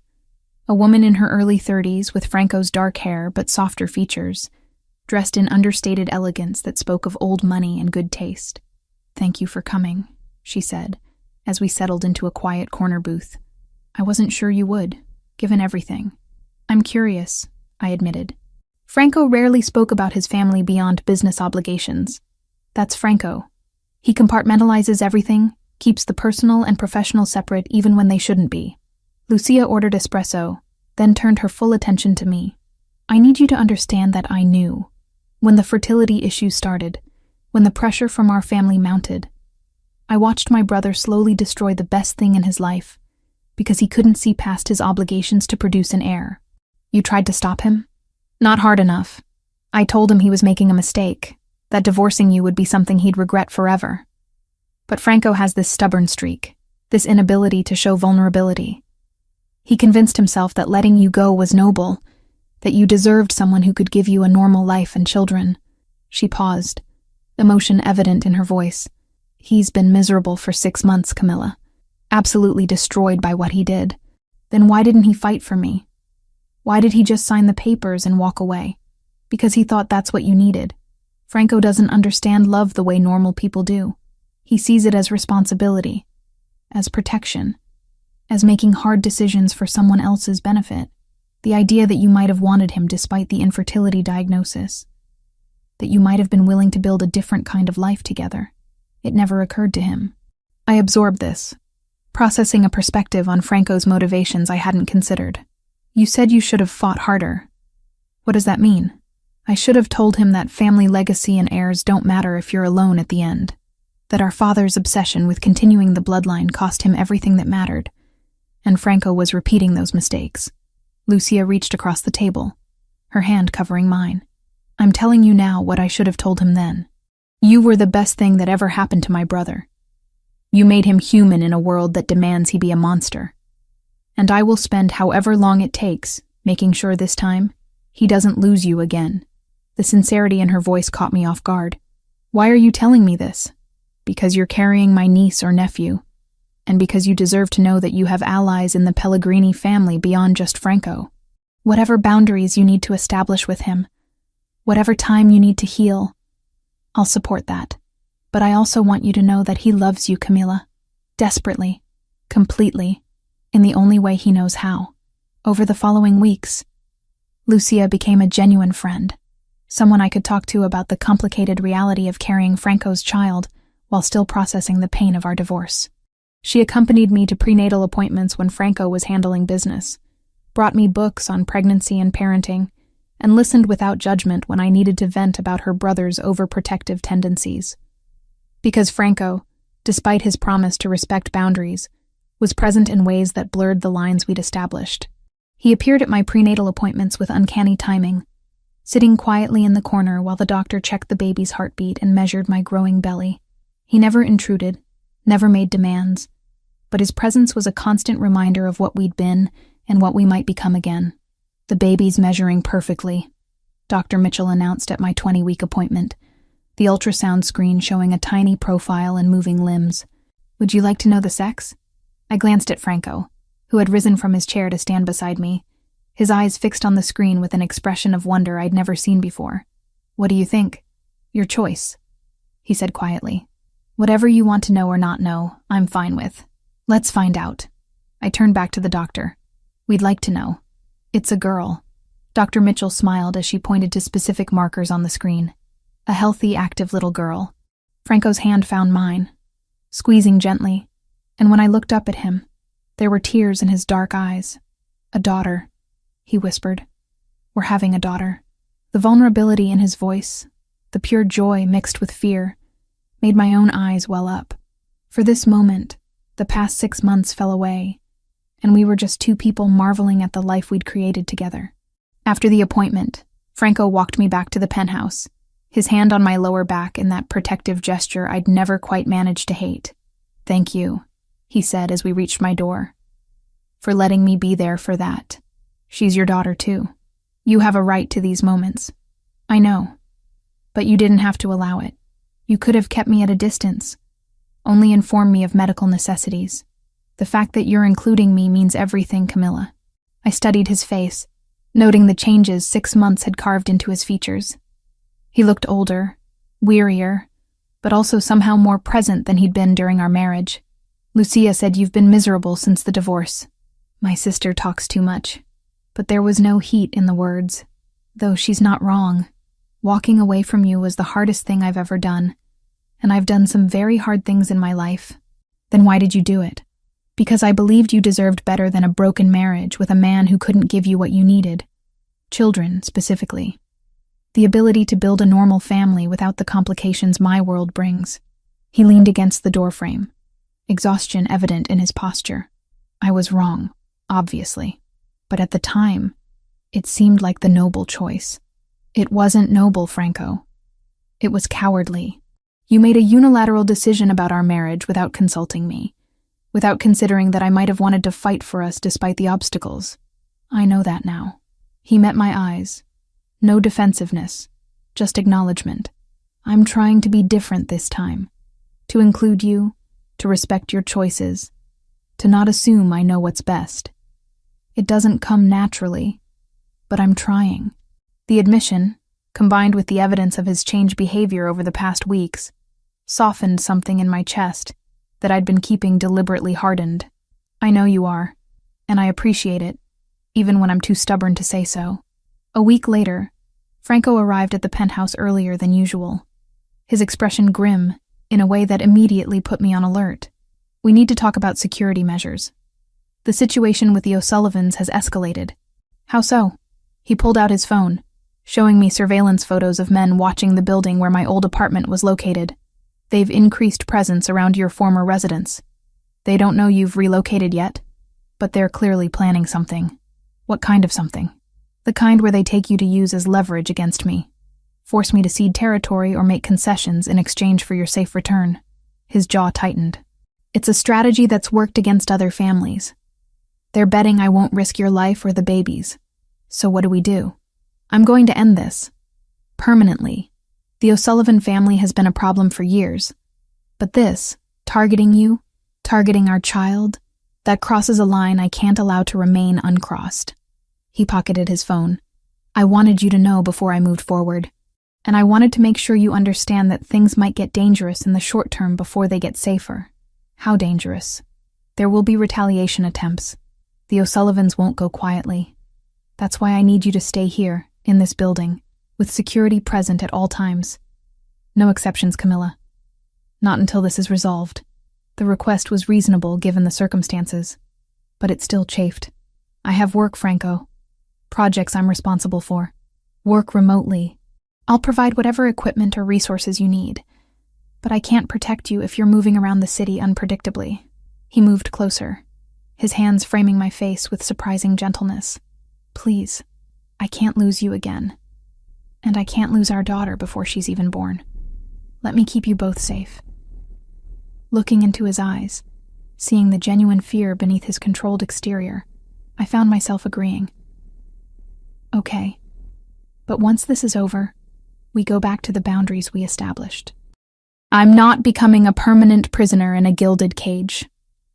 A woman in her early 30s with Franco's dark hair but softer features, dressed in understated elegance that spoke of old money and good taste. Thank you for coming, she said, as we settled into a quiet corner booth. I wasn't sure you would. given everything. I'm curious, I admitted. Franco rarely spoke about his family beyond business obligations. That's Franco. He compartmentalizes everything, keeps the personal and professional separate even when they shouldn't be. Lucia ordered espresso, then turned her full attention to me. I need you to understand that I knew. When the fertility issue started, when the pressure from our family mounted, I watched my brother slowly destroy the best thing in his life because he couldn't see past his obligations to produce an heir. You tried to stop him? Not hard enough. I told him he was making a mistake, that divorcing you would be something he'd regret forever. But Franco has this stubborn streak, this inability to show vulnerability. He convinced himself that letting you go was noble, that you deserved someone who could give you a normal life and children. She paused, emotion evident in her voice. He's been miserable for 6 months, Camilla. Absolutely destroyed by what he did. Then why didn't he fight for me? Why did he just sign the papers and walk away? Because he thought that's what you needed. Franco doesn't understand love the way normal people do. He sees it as responsibility, as protection, as making hard decisions for someone else's benefit. The idea that you might have wanted him despite the infertility diagnosis, that you might have been willing to build a different kind of life together, it never occurred to him. I absorbed this, processing a perspective on Franco's motivations I hadn't considered. You said you should have fought harder. What does that mean? I should have told him that family legacy and heirs don't matter if you're alone at the end, that our father's obsession with continuing the bloodline cost him everything that mattered, and Franco was repeating those mistakes. Lucia reached across the table, her hand covering mine. I'm telling you now what I should have told him then. You were the best thing that ever happened to my brother. You made him human in a world that demands he be a monster. And I will spend however long it takes making sure this time he doesn't lose you again. The sincerity in her voice caught me off guard. Why are you telling me this? Because you're carrying my niece or nephew, and because you deserve to know that you have allies in the Pellegrini family beyond just Franco. Whatever boundaries you need to establish with him, whatever time you need to heal, I'll support that. But I also want you to know that he loves you, Camilla. Desperately, completely, in the only way he knows how. Over the following weeks, Lucia became a genuine friend, someone I could talk to about the complicated reality of carrying Franco's child while still processing the pain of our divorce. She accompanied me to prenatal appointments when Franco was handling business, brought me books on pregnancy and parenting, and listened without judgment when I needed to vent about her brother's overprotective tendencies. Because Franco, despite his promise to respect boundaries, was present in ways that blurred the lines we'd established. He appeared at my prenatal appointments with uncanny timing, sitting quietly in the corner while the doctor checked the baby's heartbeat and measured my growing belly. He never intruded, never made demands, but his presence was a constant reminder of what we'd been and what we might become again. The baby's measuring perfectly, Dr. Mitchell announced at my 20-week appointment, the ultrasound screen showing a tiny profile and moving limbs. Would you like to know the sex? I glanced at Franco, who had risen from his chair to stand beside me, his eyes fixed on the screen with an expression of wonder I'd never seen before. What do you think? Your choice, he said quietly. Whatever you want to know or not know, I'm fine with. Let's find out. I turned back to the doctor. We'd like to know. It's a girl. Dr. Mitchell smiled as she pointed to specific markers on the screen. A healthy, active little girl. Franco's hand found mine, squeezing gently, and when I looked up at him, there were tears in his dark eyes. A daughter, he whispered. We're having a daughter. The vulnerability in his voice, the pure joy mixed with fear, made my own eyes well up. For this moment, the past 6 months fell away, and we were just two people marveling at the life we'd created together. After the appointment, Franco walked me back to the penthouse, his hand on my lower back in that protective gesture I'd never quite managed to hate. Thank you, he said as we reached my door, for letting me be there for that. She's your daughter too. You have a right to these moments. I know, but you didn't have to allow it. You could have kept me at a distance, only informed me of medical necessities. The fact that you're including me means everything, Camilla. I studied his face, noting the changes 6 months had carved into his features. He looked older, wearier, but also somehow more present than he'd been during our marriage. Lucia said you've been miserable since the divorce. My sister talks too much, but there was no heat in the words. Though she's not wrong. Walking away from you was the hardest thing I've ever done, and I've done some very hard things in my life. Then why did you do it? Because I believed you deserved better than a broken marriage with a man who couldn't give you what you needed. Children, specifically. The ability to build a normal family without the complications my world brings. He leaned against the doorframe, exhaustion evident in his posture. I was wrong, obviously, but at the time, it seemed like the noble choice. It wasn't noble, Franco. It was cowardly. You made a unilateral decision about our marriage without consulting me, without considering that I might have wanted to fight for us despite the obstacles. I know that now. He met my eyes. No defensiveness, just acknowledgement. I'm trying to be different this time. To include you, to respect your choices, to not assume I know what's best. It doesn't come naturally, but I'm trying. The admission, combined with the evidence of his changed behavior over the past weeks, softened something in my chest that I'd been keeping deliberately hardened. I know you are, and I appreciate it, even when I'm too stubborn to say so. A week later, Franco arrived at the penthouse earlier than usual, his expression grim, in a way that immediately put me on alert. We need to talk about security measures. The situation with the O'Sullivans has escalated. How so? He pulled out his phone, showing me surveillance photos of men watching the building where my old apartment was located. They've increased presence around your former residence. They don't know you've relocated yet, but they're clearly planning something. What kind of something? The kind where they take you to use as leverage against me. Force me to cede territory or make concessions in exchange for your safe return. His jaw tightened. It's a strategy that's worked against other families. They're betting I won't risk your life or the baby's. So what do? I'm going to end this. Permanently. The O'Sullivan family has been a problem for years. But this, targeting you, targeting our child, that crosses a line I can't allow to remain uncrossed. He pocketed his phone. I wanted you to know before I moved forward. And I wanted to make sure you understand that things might get dangerous in the short term before they get safer. How dangerous? There will be retaliation attempts. The O'Sullivans won't go quietly. That's why I need you to stay here, in this building, with security present at all times. No exceptions, Camilla. Not until this is resolved. The request was reasonable given the circumstances, but it still chafed. I have work, Franco. Projects I'm responsible for. Work remotely. I'll provide whatever equipment or resources you need, but I can't protect you if you're moving around the city unpredictably. He moved closer, his hands framing my face with surprising gentleness. Please, I can't lose you again. And I can't lose our daughter before she's even born. Let me keep you both safe. Looking into his eyes, seeing the genuine fear beneath his controlled exterior, I found myself agreeing. Okay, but once this is over, we go back to the boundaries we established. I'm not becoming a permanent prisoner in a gilded cage.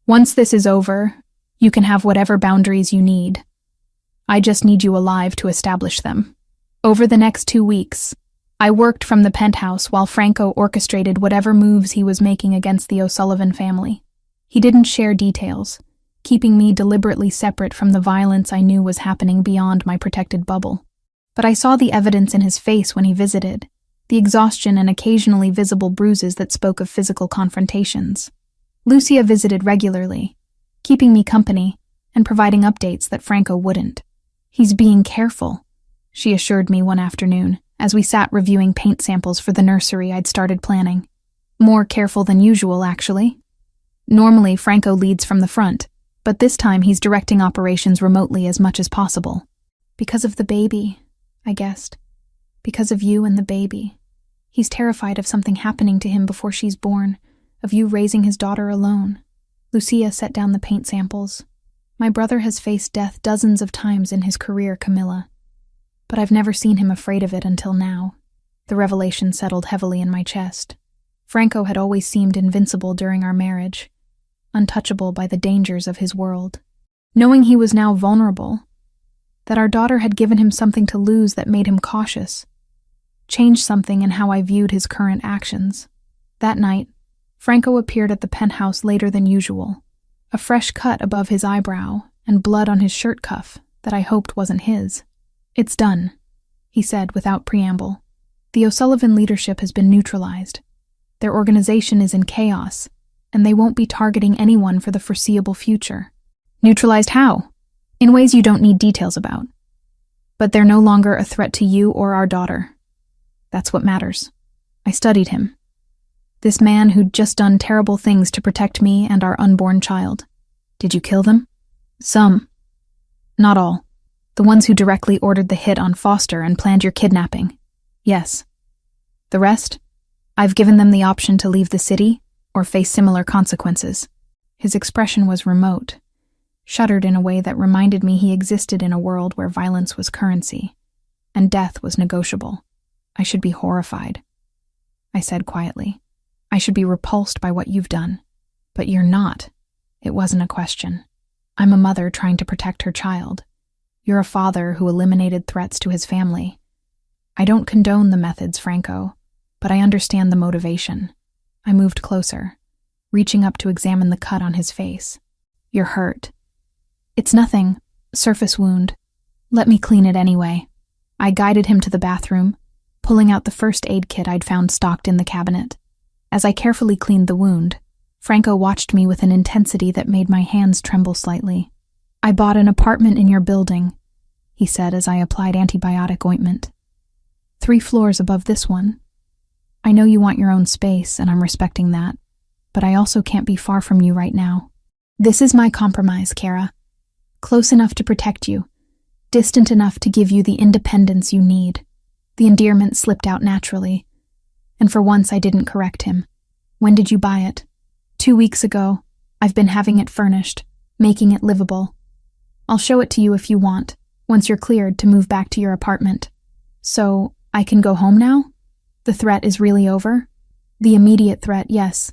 Once this is over, you can have whatever boundaries you need. I just need you alive to establish them. Over the next 2 weeks, I worked from the penthouse while Franco orchestrated whatever moves he was making against the O'Sullivan family. He didn't share details, keeping me deliberately separate from the violence I knew was happening beyond my protected bubble. But I saw the evidence in his face when he visited, the exhaustion and occasionally visible bruises that spoke of physical confrontations. Lucia visited regularly, keeping me company and providing updates that Franco wouldn't. He's being careful, she assured me one afternoon as we sat reviewing paint samples for the nursery I'd started planning. More careful than usual, actually. Normally, Franco leads from the front, but this time he's directing operations remotely as much as possible. Because of the baby, I guessed. Because of you and the baby. He's terrified of something happening to him before she's born, of you raising his daughter alone. Lucia set down the paint samples. My brother has faced death dozens of times in his career, Camilla. But I've never seen him afraid of it until now. The revelation settled heavily in my chest. Franco had always seemed invincible during our marriage, untouchable by the dangers of his world. Knowing he was now vulnerable, that our daughter had given him something to lose that made him cautious, changed something in how I viewed his current actions. That night, Franco appeared at the penthouse later than usual, a fresh cut above his eyebrow and blood on his shirt cuff that I hoped wasn't his. "It's done," he said without preamble. "The O'Sullivan leadership has been neutralized. Their organization is in chaos, and they won't be targeting anyone for the foreseeable future." "Neutralized how?" "In ways you don't need details about. But they're no longer a threat to you or our daughter. That's what matters." I studied him. This man who'd just done terrible things to protect me and our unborn child. "Did you kill them?" "Some. Not all. The ones who directly ordered the hit on Foster and planned your kidnapping. Yes. The rest? I've given them the option to leave the city or face similar consequences." His expression was remote, shuddered in a way that reminded me he existed in a world where violence was currency, and death was negotiable. "I should be horrified," I said quietly. "I should be repulsed by what you've done. But you're not." It wasn't a question. "I'm a mother trying to protect her child. You're a father who eliminated threats to his family. I don't condone the methods, Franco, but I understand the motivation." I moved closer, reaching up to examine the cut on his face. "You're hurt." "It's nothing. Surface wound. Let me clean it anyway." I guided him to the bathroom, pulling out the first aid kit I'd found stocked in the cabinet. As I carefully cleaned the wound, Franco watched me with an intensity that made my hands tremble slightly. "I bought an apartment in your building," he said as I applied antibiotic ointment. 3 floors above this one. "I know you want your own space, and I'm respecting that, but I also can't be far from you right now. This is my compromise, Kara. Close enough to protect you, distant enough to give you the independence you need." The endearment slipped out naturally, and for once I didn't correct him. "When did you buy it?" 2 weeks ago. I've been having it furnished, making it livable. I'll show it to you if you want, once you're cleared to move back to your apartment." "So, I can go home now? The threat is really over?" "The immediate threat, yes.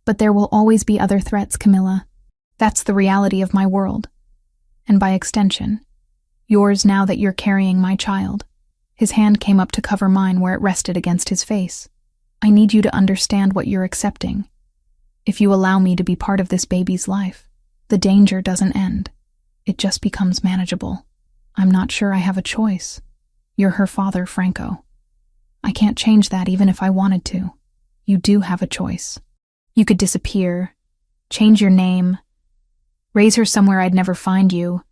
But there will always be other threats, Camilla. That's the reality of my world. And by extension, yours now that you're carrying my child." His hand came up to cover mine where it rested against his face. "I need you to understand what you're accepting. If you allow me to be part of this baby's life, the danger doesn't end. It just becomes manageable. I'm not sure I have a choice. You're her father, Franco. I can't change that even if I wanted to. You do have a choice. You could disappear, change your name, raise her somewhere I'd never find you.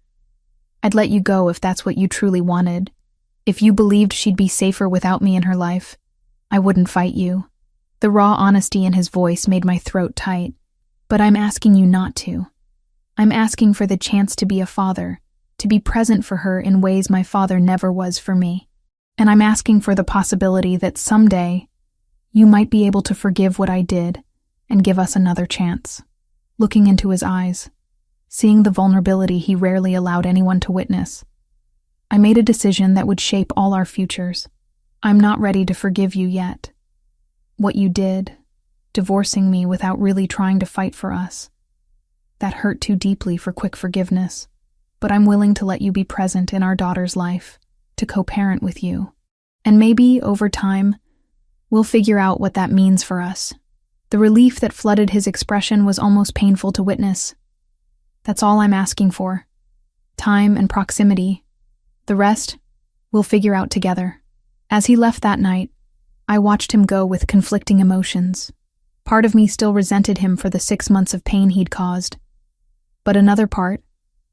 I'd let you go if that's what you truly wanted. If you believed she'd be safer without me in her life, I wouldn't fight you." The raw honesty in his voice made my throat tight. "But I'm asking you not to. I'm asking for the chance to be a father, to be present for her in ways my father never was for me. And I'm asking for the possibility that someday you might be able to forgive what I did and give us another chance." Looking into his eyes, seeing the vulnerability he rarely allowed anyone to witness, I made a decision that would shape all our futures. "I'm not ready to forgive you yet. What you did, divorcing me without really trying to fight for us, that hurt too deeply for quick forgiveness. But I'm willing to let you be present in our daughter's life, to co-parent with you. And maybe, over time, we'll figure out what that means for us." The relief that flooded his expression was almost painful to witness. "That's all I'm asking for. Time and proximity. The rest, we'll figure out together." As he left that night, I watched him go with conflicting emotions. Part of me still resented him for the 6 months of pain he'd caused. But another part,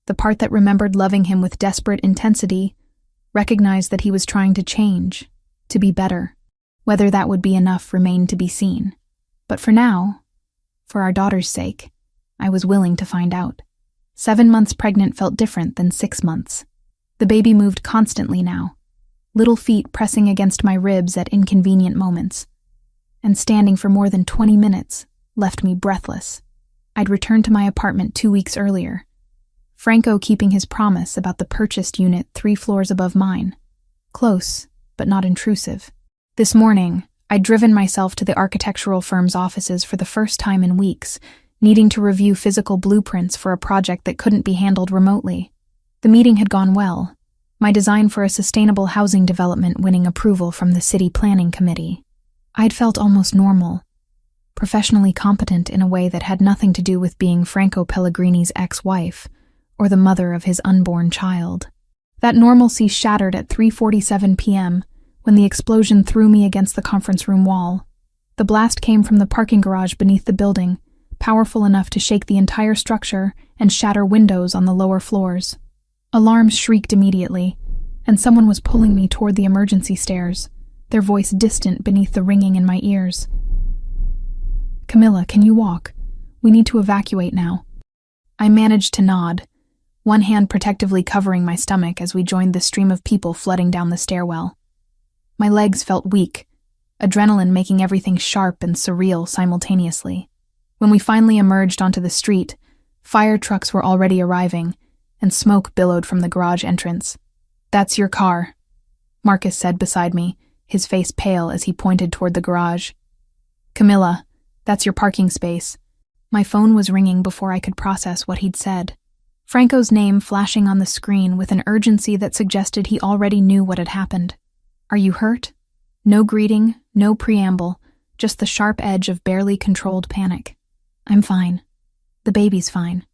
the part that remembered loving him with desperate intensity, recognized that he was trying to change, to be better. Whether that would be enough remained to be seen. But for now, for our daughter's sake, I was willing to find out. 7 months pregnant felt different than 6 months. The baby moved constantly now, little feet pressing against my ribs at inconvenient moments, and standing for more than 20 minutes left me breathless. I'd returned to my apartment 2 weeks earlier, Franco keeping his promise about the purchased unit 3 floors above mine. Close, but not intrusive. This morning, I'd driven myself to the architectural firm's offices for the first time in weeks, needing to review physical blueprints for a project that couldn't be handled remotely. The meeting had gone well, my design for a sustainable housing development winning approval from the city planning committee. I'd felt almost normal, professionally competent in a way that had nothing to do with being Franco Pellegrini's ex-wife, or the mother of his unborn child. That normalcy shattered at 3:47 p.m. when the explosion threw me against the conference room wall. The blast came from the parking garage beneath the building, powerful enough to shake the entire structure and shatter windows on the lower floors. Alarms shrieked immediately, and someone was pulling me toward the emergency stairs, their voice distant beneath the ringing in my ears. "Camilla, can you walk? We need to evacuate now." I managed to nod, one hand protectively covering my stomach as we joined the stream of people flooding down the stairwell. My legs felt weak, adrenaline making everything sharp and surreal simultaneously. When we finally emerged onto the street, fire trucks were already arriving, and smoke billowed from the garage entrance. "That's your car," Marcus said beside me, his face pale as he pointed toward the garage. "Camilla, that's your parking space." My phone was ringing before I could process what he'd said. Franco's name flashing on the screen with an urgency that suggested he already knew what had happened. "Are you hurt?" No greeting, no preamble, just the sharp edge of barely controlled panic. "I'm fine. The baby's fine.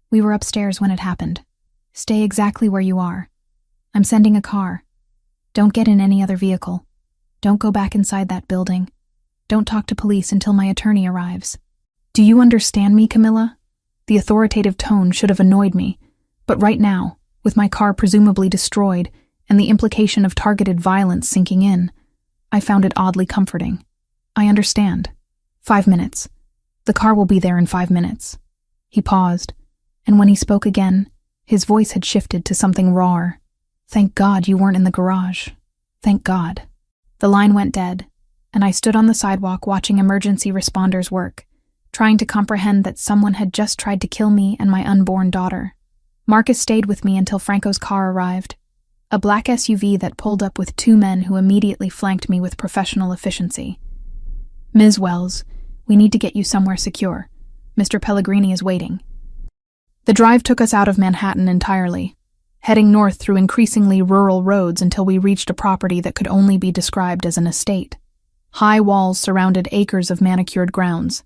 We were upstairs when it happened. Stay exactly where you are. I'm sending a car. Don't get in any other vehicle. Don't go back inside that building. Don't talk to police until my attorney arrives." "Do you understand me, Camilla?" The authoritative tone should have annoyed me, but right now, with my car presumably destroyed and the implication of targeted violence sinking in, I found it oddly comforting. "I understand. 5 minutes. The car will be there in 5 minutes." He paused, and when he spoke again, his voice had shifted to something rawer. "Thank God you weren't in the garage. Thank God." The line went dead, and I stood on the sidewalk watching emergency responders work, trying to comprehend that someone had just tried to kill me and my unborn daughter. Marcus stayed with me until Franco's car arrived, a black SUV that pulled up with 2 men who immediately flanked me with professional efficiency. "Ms. Wells, we need to get you somewhere secure. Mr. Pellegrini is waiting." The drive took us out of Manhattan entirely, heading north through increasingly rural roads until we reached a property that could only be described as an estate. High walls surrounded acres of manicured grounds,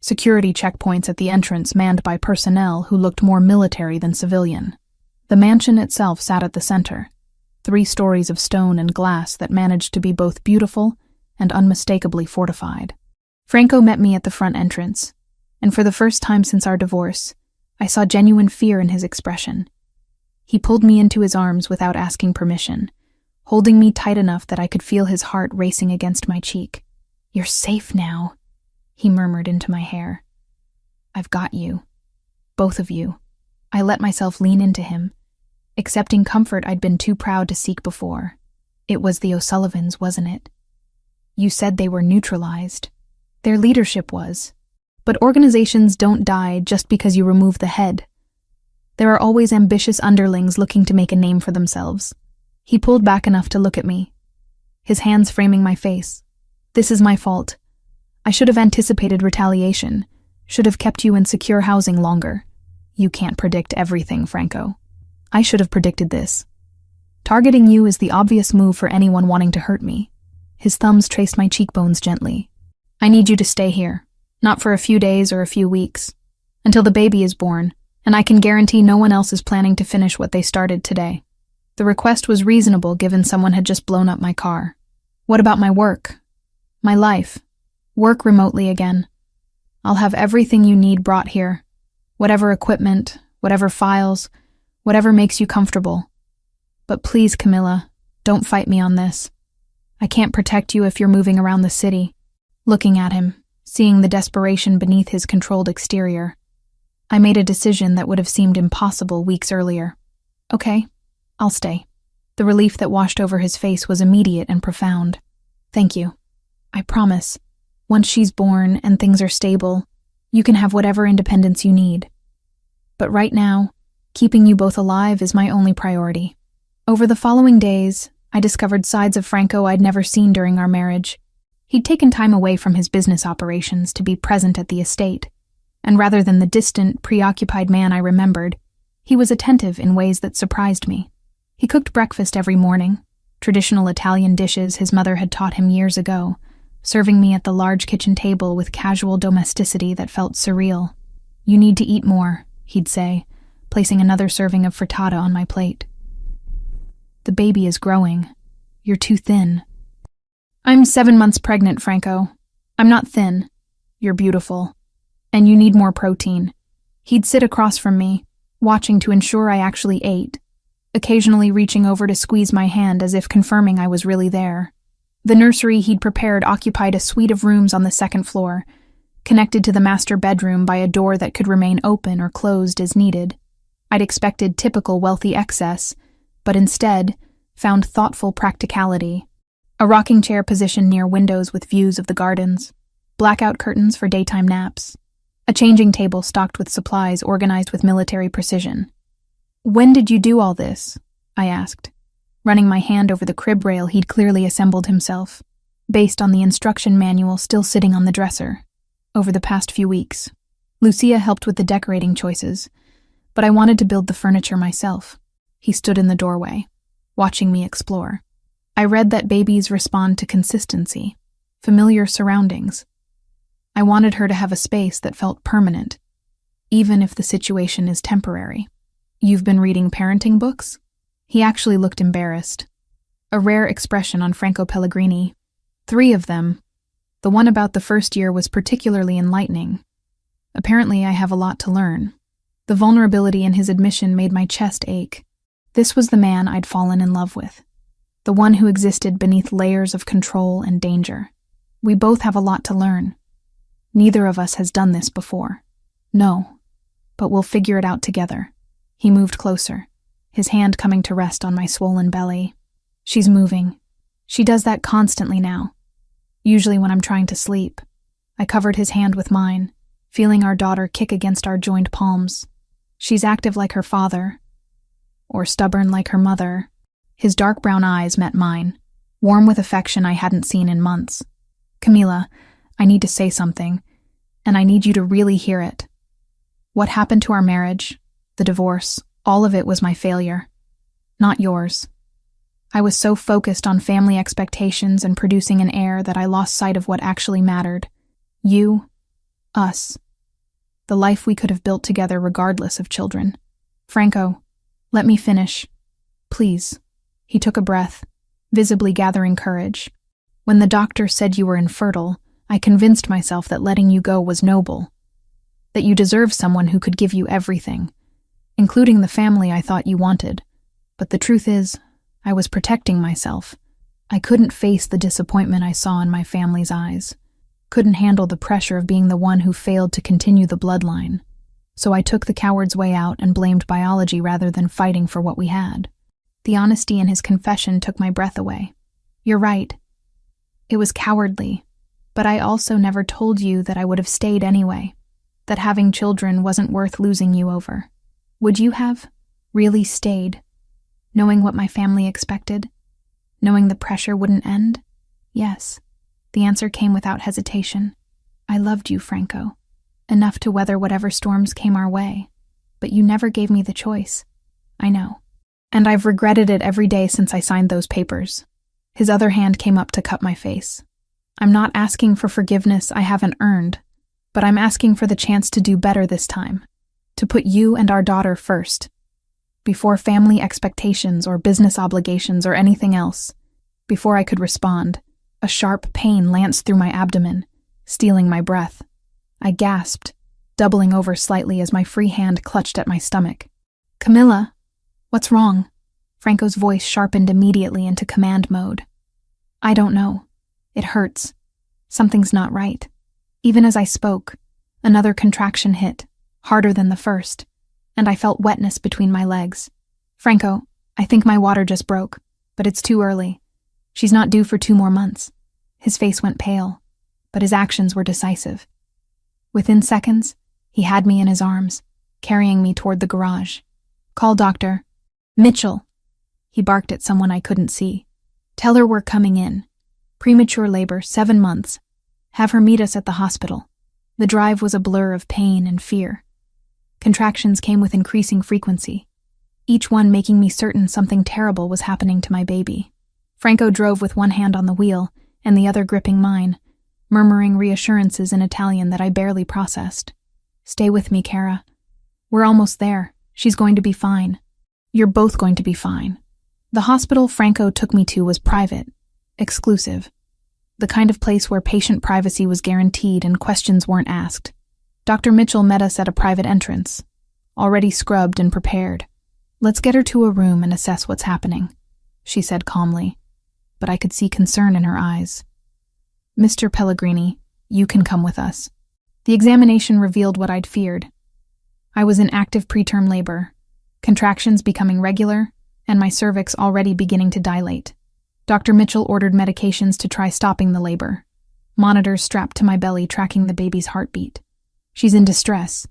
security checkpoints at the entrance manned by personnel who looked more military than civilian. The mansion itself sat at the center, 3 stories of stone and glass that managed to be both beautiful and unmistakably fortified. Franco met me at the front entrance, and for the first time since our divorce, I saw genuine fear in his expression. He pulled me into his arms without asking permission, holding me tight enough that I could feel his heart racing against my cheek. "You're safe now," he murmured into my hair. "I've got you. Both of you." I let myself lean into him, accepting comfort I'd been too proud to seek before. "It was the O'Sullivans, wasn't it? You said they were neutralized. Their leadership was. But organizations don't die just because you remove the head. There are always ambitious underlings looking to make a name for themselves." He pulled back enough to look at me, his hands framing my face. "This is my fault. I should have anticipated retaliation, should have kept you in secure housing longer. You can't predict everything, Franco. I should have predicted this. Targeting you is the obvious move for anyone wanting to hurt me." His thumbs traced my cheekbones gently. "I need you to stay here, not for a few days or a few weeks, until the baby is born, and I can guarantee no one else is planning to finish what they started today." The request was reasonable given someone had just blown up my car. "What about my work? My life? Work remotely again. I'll have everything you need brought here. Whatever equipment, whatever files, whatever makes you comfortable. But please, Camilla, don't fight me on this. I can't protect you if you're moving around the city." Looking at him, seeing the desperation beneath his controlled exterior, I made a decision that would have seemed impossible weeks earlier. "Okay, I'll stay." The relief that washed over his face was immediate and profound. "Thank you. I promise, once she's born and things are stable, you can have whatever independence you need. But right now, keeping you both alive is my only priority." Over the following days, I discovered sides of Franco I'd never seen during our marriage. He'd taken time away from his business operations to be present at the estate, and rather than the distant, preoccupied man I remembered, he was attentive in ways that surprised me. He cooked breakfast every morning, traditional Italian dishes his mother had taught him years ago, serving me at the large kitchen table with casual domesticity that felt surreal. "You need to eat more," he'd say, placing another serving of frittata on my plate. The baby is growing. You're too thin. I'm 7 months pregnant, Franco. I'm not thin. You're beautiful. And you need more protein. He'd sit across from me, watching to ensure I actually ate, occasionally reaching over to squeeze my hand as if confirming I was really there. The nursery he'd prepared occupied a suite of rooms on the second floor, connected to the master bedroom by a door that could remain open or closed as needed. I'd expected typical wealthy excess, but instead found thoughtful practicality. A rocking chair positioned near windows with views of the gardens, blackout curtains for daytime naps, a changing table stocked with supplies organized with military precision. "When did you do all this?" I asked, running my hand over the crib rail he'd clearly assembled himself, based on the instruction manual still sitting on the dresser. "Over the past few weeks. Lucia helped with the decorating choices, but I wanted to build the furniture myself." He stood in the doorway, watching me explore. "I read that babies respond to consistency, familiar surroundings. I wanted her to have a space that felt permanent, even if the situation is temporary." "You've been reading parenting books?" He actually looked embarrassed. A rare expression on Franco Pellegrini. 3 of them. The one about the first year was particularly enlightening. Apparently, I have a lot to learn. The vulnerability in his admission made my chest ache. This was the man I'd fallen in love with. The one who existed beneath layers of control and danger. We both have a lot to learn. Neither of us has done this before. No, but we'll figure it out together. He moved closer, his hand coming to rest on my swollen belly. "She's moving. She does that constantly now. Usually when I'm trying to sleep." I covered his hand with mine, feeling our daughter kick against our joined palms. "She's active like her father, or stubborn like her mother." His dark brown eyes met mine, warm with affection I hadn't seen in months. "Camila, I need to say something, and I need you to really hear it. What happened to our marriage, the divorce, all of it was my failure, not yours. I was so focused on family expectations and producing an heir that I lost sight of what actually mattered. You, us, the life we could have built together regardless of children. Franco, let me finish. Please." He took a breath, visibly gathering courage. "When the doctor said you were infertile, I convinced myself that letting you go was noble, that you deserved someone who could give you everything, including the family I thought you wanted. But the truth is, I was protecting myself. I couldn't face the disappointment I saw in my family's eyes, couldn't handle the pressure of being the one who failed to continue the bloodline. So I took the coward's way out and blamed biology rather than fighting for what we had." The honesty in his confession took my breath away. "You're right. It was cowardly, but I also never told you that I would have stayed anyway, that having children wasn't worth losing you over. Would you have really stayed, knowing what my family expected, knowing the pressure wouldn't end?" "Yes." The answer came without hesitation. "I loved you, Franco, enough to weather whatever storms came our way, but you never gave me the choice. I know. And I've regretted it every day since I signed those papers." His other hand came up to cup my face. "I'm not asking for forgiveness I haven't earned, but I'm asking for the chance to do better this time, to put you and our daughter first, before family expectations or business obligations or anything else." Before I could respond, a sharp pain lanced through my abdomen, stealing my breath. I gasped, doubling over slightly as my free hand clutched at my stomach. "Camila, what's wrong?" Franco's voice sharpened immediately into command mode. "I don't know. It hurts. Something's not right." Even as I spoke, another contraction hit, harder than the first, and I felt wetness between my legs. "Franco, I think my water just broke, but it's too early. She's not due for 2 more months." His face went pale, but his actions were decisive. Within seconds, he had me in his arms, carrying me toward the garage. "Call Dr. Mitchell." He barked at someone I couldn't see. "Tell her we're coming in. Premature labor, 7 months. Have her meet us at the hospital." The drive was a blur of pain and fear. Contractions came with increasing frequency, each one making me certain something terrible was happening to my baby. Franco drove with one hand on the wheel and the other gripping mine, murmuring reassurances in Italian that I barely processed. "Stay with me, Cara. We're almost there." She's going to be fine. You're both going to be fine. The hospital Franco took me to was private, exclusive, the kind of place where patient privacy was guaranteed and questions weren't asked. Dr. Mitchell met us at a private entrance, already scrubbed and prepared. "Let's get her to a room and assess what's happening," she said calmly, but I could see concern in her eyes. "Mr. Pellegrini, you can come with us." The examination revealed what I'd feared. I was in active preterm labor, contractions becoming regular, and my cervix already beginning to dilate. Dr. Mitchell ordered medications to try stopping the labor. Monitors strapped to my belly tracking the baby's heartbeat. "She's in distress,"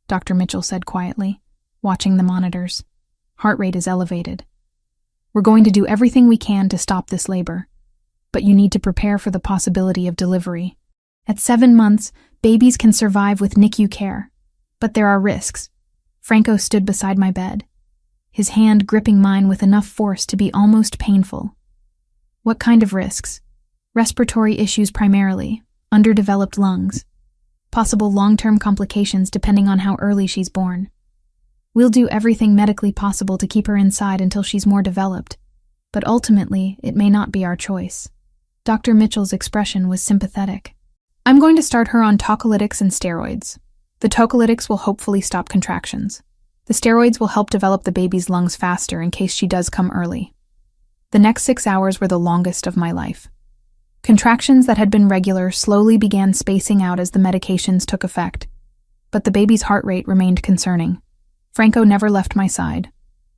Dr. Mitchell said quietly, watching the monitors. "Heart rate is elevated. We're going to do everything we can to stop this labor, but you need to prepare for the possibility of delivery. At 7 months, babies can survive with NICU care, but there are risks." Franco stood beside my bed, his hand gripping mine with enough force to be almost painful. "What kind of risks?" "Respiratory issues primarily, underdeveloped lungs. Possible long-term complications depending on how early she's born. We'll do everything medically possible to keep her inside until she's more developed, but ultimately it may not be our choice." Dr. Mitchell's expression was sympathetic. "I'm going to start her on tocolytics and steroids. The tocolytics will hopefully stop contractions. The steroids will help develop the baby's lungs faster in case she does come early." The next 6 hours were the longest of my life. Contractions that had been regular slowly began spacing out as the medications took effect, but the baby's heart rate remained concerning. Franco never left my side,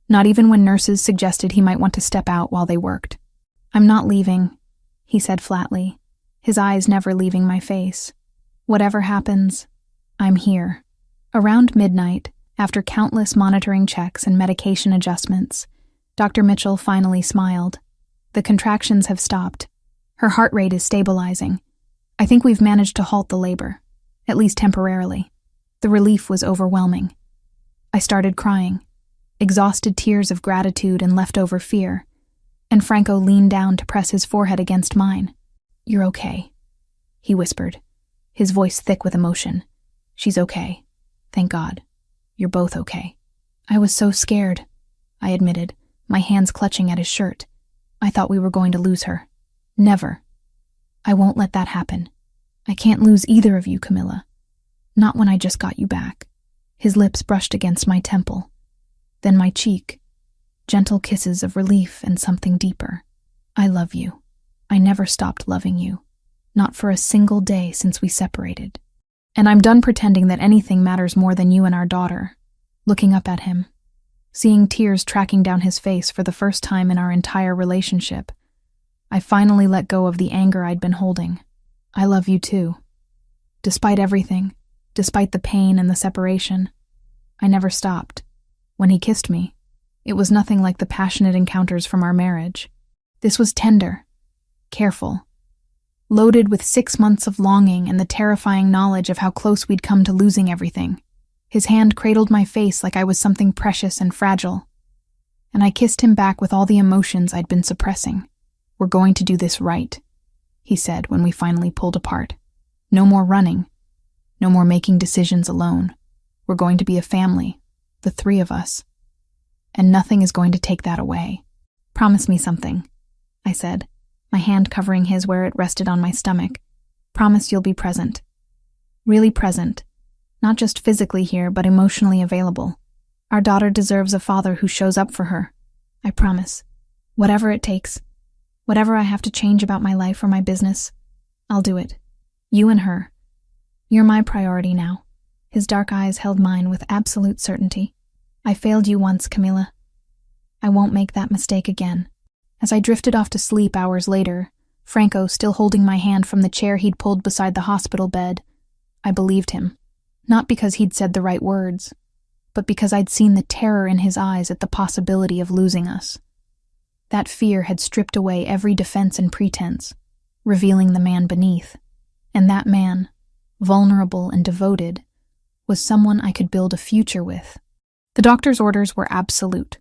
not even when nurses suggested he might want to step out while they worked. "I'm not leaving," he said flatly, his eyes never leaving my face. "Whatever happens, I'm here." Around midnight, after countless monitoring checks and medication adjustments, Dr. Mitchell finally smiled. "The contractions have stopped. Her heart rate is stabilizing. I think we've managed to halt the labor, at least temporarily." The relief was overwhelming. I started crying, exhausted tears of gratitude and leftover fear, and Franco leaned down to press his forehead against mine. "You're okay," he whispered, his voice thick with emotion. "She's okay. Thank God. You're both okay." "I was so scared," I admitted, my hands clutching at his shirt. "I thought we were going to lose her." "Never. I won't let that happen. I can't lose either of you, Camilla. Not when I just got you back." His lips brushed against my temple, then my cheek, gentle kisses of relief and something deeper. "I love you. I never stopped loving you. Not for a single day since we separated. And I'm done pretending that anything matters more than you and our daughter." Looking up at him, seeing tears tracking down his face for the first time in our entire relationship, I finally let go of the anger I'd been holding. "I love you too. Despite everything, despite the pain and the separation, I never stopped. When he kissed me, it was nothing like the passionate encounters from our marriage. This was tender, careful, loaded with 6 months of longing and the terrifying knowledge of how close we'd come to losing everything. His hand cradled my face like I was something precious and fragile, and I kissed him back with all the emotions I'd been suppressing. "We're going to do this right," he said when we finally pulled apart. "No more running. No more making decisions alone. We're going to be a family, the 3 of us. And nothing is going to take that away. Promise me something," I said, my hand covering his where it rested on my stomach. "Promise you'll be present. Really present. Not just physically here, but emotionally available. Our daughter deserves a father who shows up for her. I promise. Whatever it takes. Whatever I have to change about my life or my business, I'll do it. You and her. You're my priority now." His dark eyes held mine with absolute certainty. "I failed you once, Camilla. I won't make that mistake again." As I drifted off to sleep hours later, Franco still holding my hand from the chair he'd pulled beside the hospital bed, I believed him. Not because he'd said the right words, but because I'd seen the terror in his eyes at the possibility of losing us. That fear had stripped away every defense and pretense, revealing the man beneath. And that man, vulnerable and devoted, was someone I could build a future with. The doctor's orders were absolute.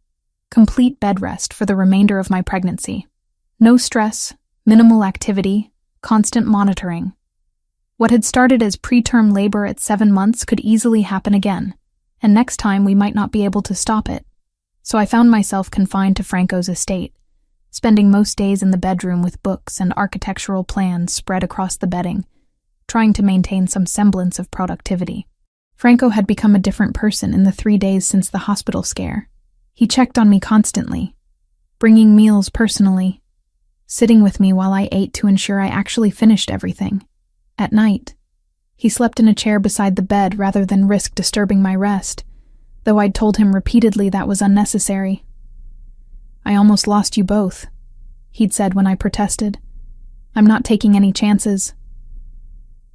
Complete bed rest for the remainder of my pregnancy. No stress, minimal activity, constant monitoring. What had started as preterm labor at 7 months could easily happen again, and next time we might not be able to stop it. So I found myself confined to Franco's estate, spending most days in the bedroom with books and architectural plans spread across the bedding, trying to maintain some semblance of productivity. Franco had become a different person in the 3 days since the hospital scare. He checked on me constantly, bringing meals personally, sitting with me while I ate to ensure I actually finished everything. At night, he slept in a chair beside the bed rather than risk disturbing my rest, though I'd told him repeatedly that was unnecessary. "I almost lost you both," he'd said when I protested. "I'm not taking any chances."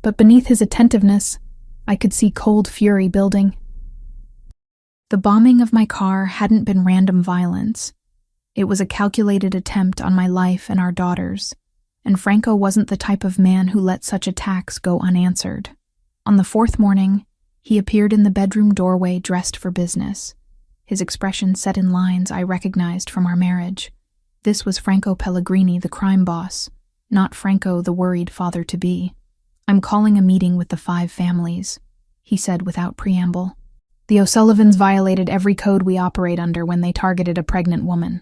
But beneath his attentiveness, I could see cold fury building. The bombing of my car hadn't been random violence. It was a calculated attempt on my life and our daughters, and Franco wasn't the type of man who let such attacks go unanswered. On the 4th morning, he appeared in the bedroom doorway dressed for business, his expression set in lines I recognized from our marriage. This was Franco Pellegrini, the crime boss, not Franco, the worried father-to-be. "I'm calling a meeting with the 5 families," he said without preamble. "The O'Sullivans violated every code we operate under when they targeted a pregnant woman.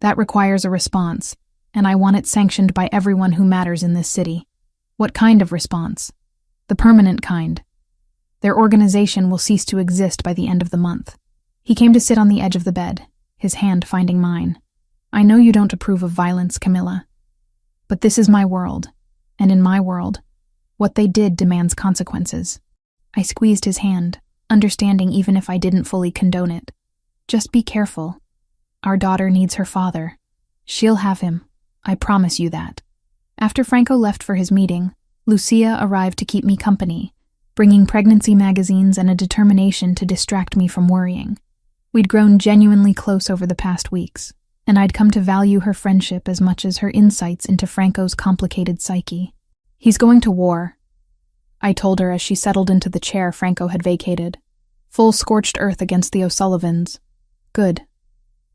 That requires a response, and I want it sanctioned by everyone who matters in this city." "What kind of response?" "The permanent kind. Their organization will cease to exist by the end of the month." He came to sit on the edge of the bed, his hand finding mine. "I know you don't approve of violence, Camilla, but this is my world, and in my world, what they did demands consequences." I squeezed his hand, understanding even if I didn't fully condone it. "Just be careful. Our daughter needs her father. She'll have him. I promise you that." After Franco left for his meeting, Lucia arrived to keep me company, bringing pregnancy magazines and a determination to distract me from worrying. We'd grown genuinely close over the past weeks, and I'd come to value her friendship as much as her insights into Franco's complicated psyche. "He's going to war," I told her as she settled into the chair Franco had vacated. "Full scorched earth against the O'Sullivans. Good.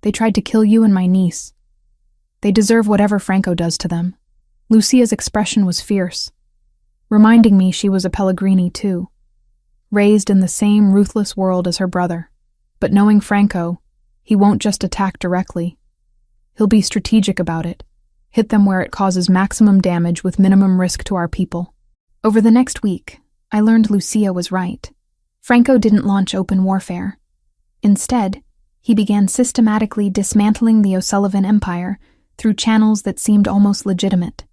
They tried to kill you and my niece. They deserve whatever Franco does to them." Lucia's expression was fierce, reminding me she was a Pellegrini too, raised in the same ruthless world as her brother. But knowing Franco, he won't just attack directly. He'll be strategic about it, hit them where it causes maximum damage with minimum risk to our people. Over the next week, I learned Lucia was right. Franco didn't launch open warfare. Instead, he began systematically dismantling the O'Sullivan empire through channels that seemed almost legitimate.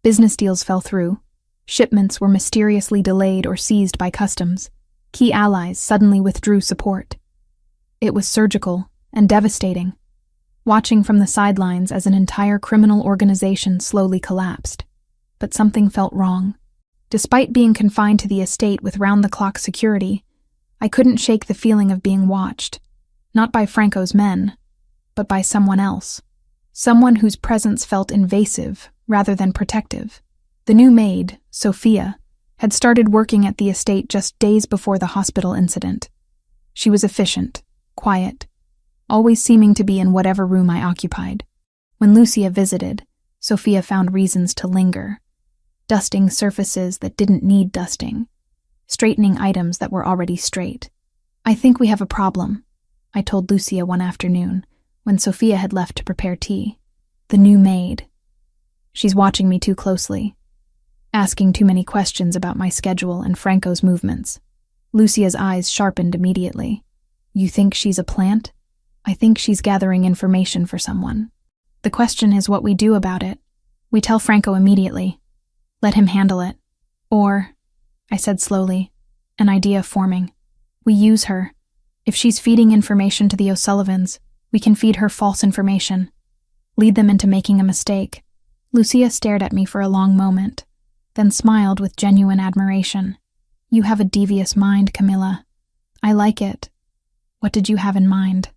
Business deals fell through. Shipments were mysteriously delayed or seized by customs. Key allies suddenly withdrew support. It was surgical and devastating, watching from the sidelines as an entire criminal organization slowly collapsed. But something felt wrong. Despite being confined to the estate with round-the-clock security, I couldn't shake the feeling of being watched, not by Franco's men, but by someone else. Someone whose presence felt invasive rather than protective. The new maid, Sophia, had started working at the estate just days before the hospital incident. She was efficient, quiet, always seeming to be in whatever room I occupied. When Lucia visited, Sophia found reasons to linger, dusting surfaces that didn't need dusting, straightening items that were already straight. "I think we have a problem," I told Lucia one afternoon, when Sophia had left to prepare tea. "The new maid. She's watching me too closely, asking too many questions about my schedule and Franco's movements." Lucia's eyes sharpened immediately. "You think she's a plant?" "I think she's gathering information for someone. The question is what we do about it. We tell Franco immediately. Let him handle it. Or," I said slowly, an idea forming, "we use her. If she's feeding information to the O'Sullivans, we can feed her false information, lead them into making a mistake." Lucia stared at me for a long moment, then smiled with genuine admiration. "You have a devious mind, Camilla. I like it. What did you have in mind?"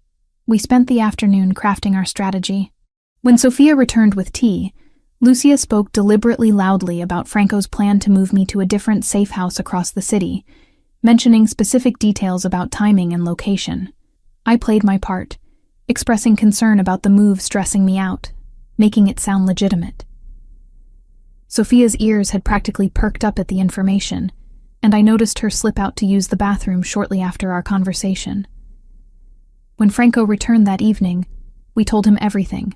We spent the afternoon crafting our strategy. When Sophia returned with tea, Lucia spoke deliberately loudly about Franco's plan to move me to a different safe house across the city, mentioning specific details about timing and location. I played my part, expressing concern about the move stressing me out, making it sound legitimate. Sophia's ears had practically perked up at the information, and I noticed her slip out to use the bathroom shortly after our conversation. When Franco returned that evening, we told him everything.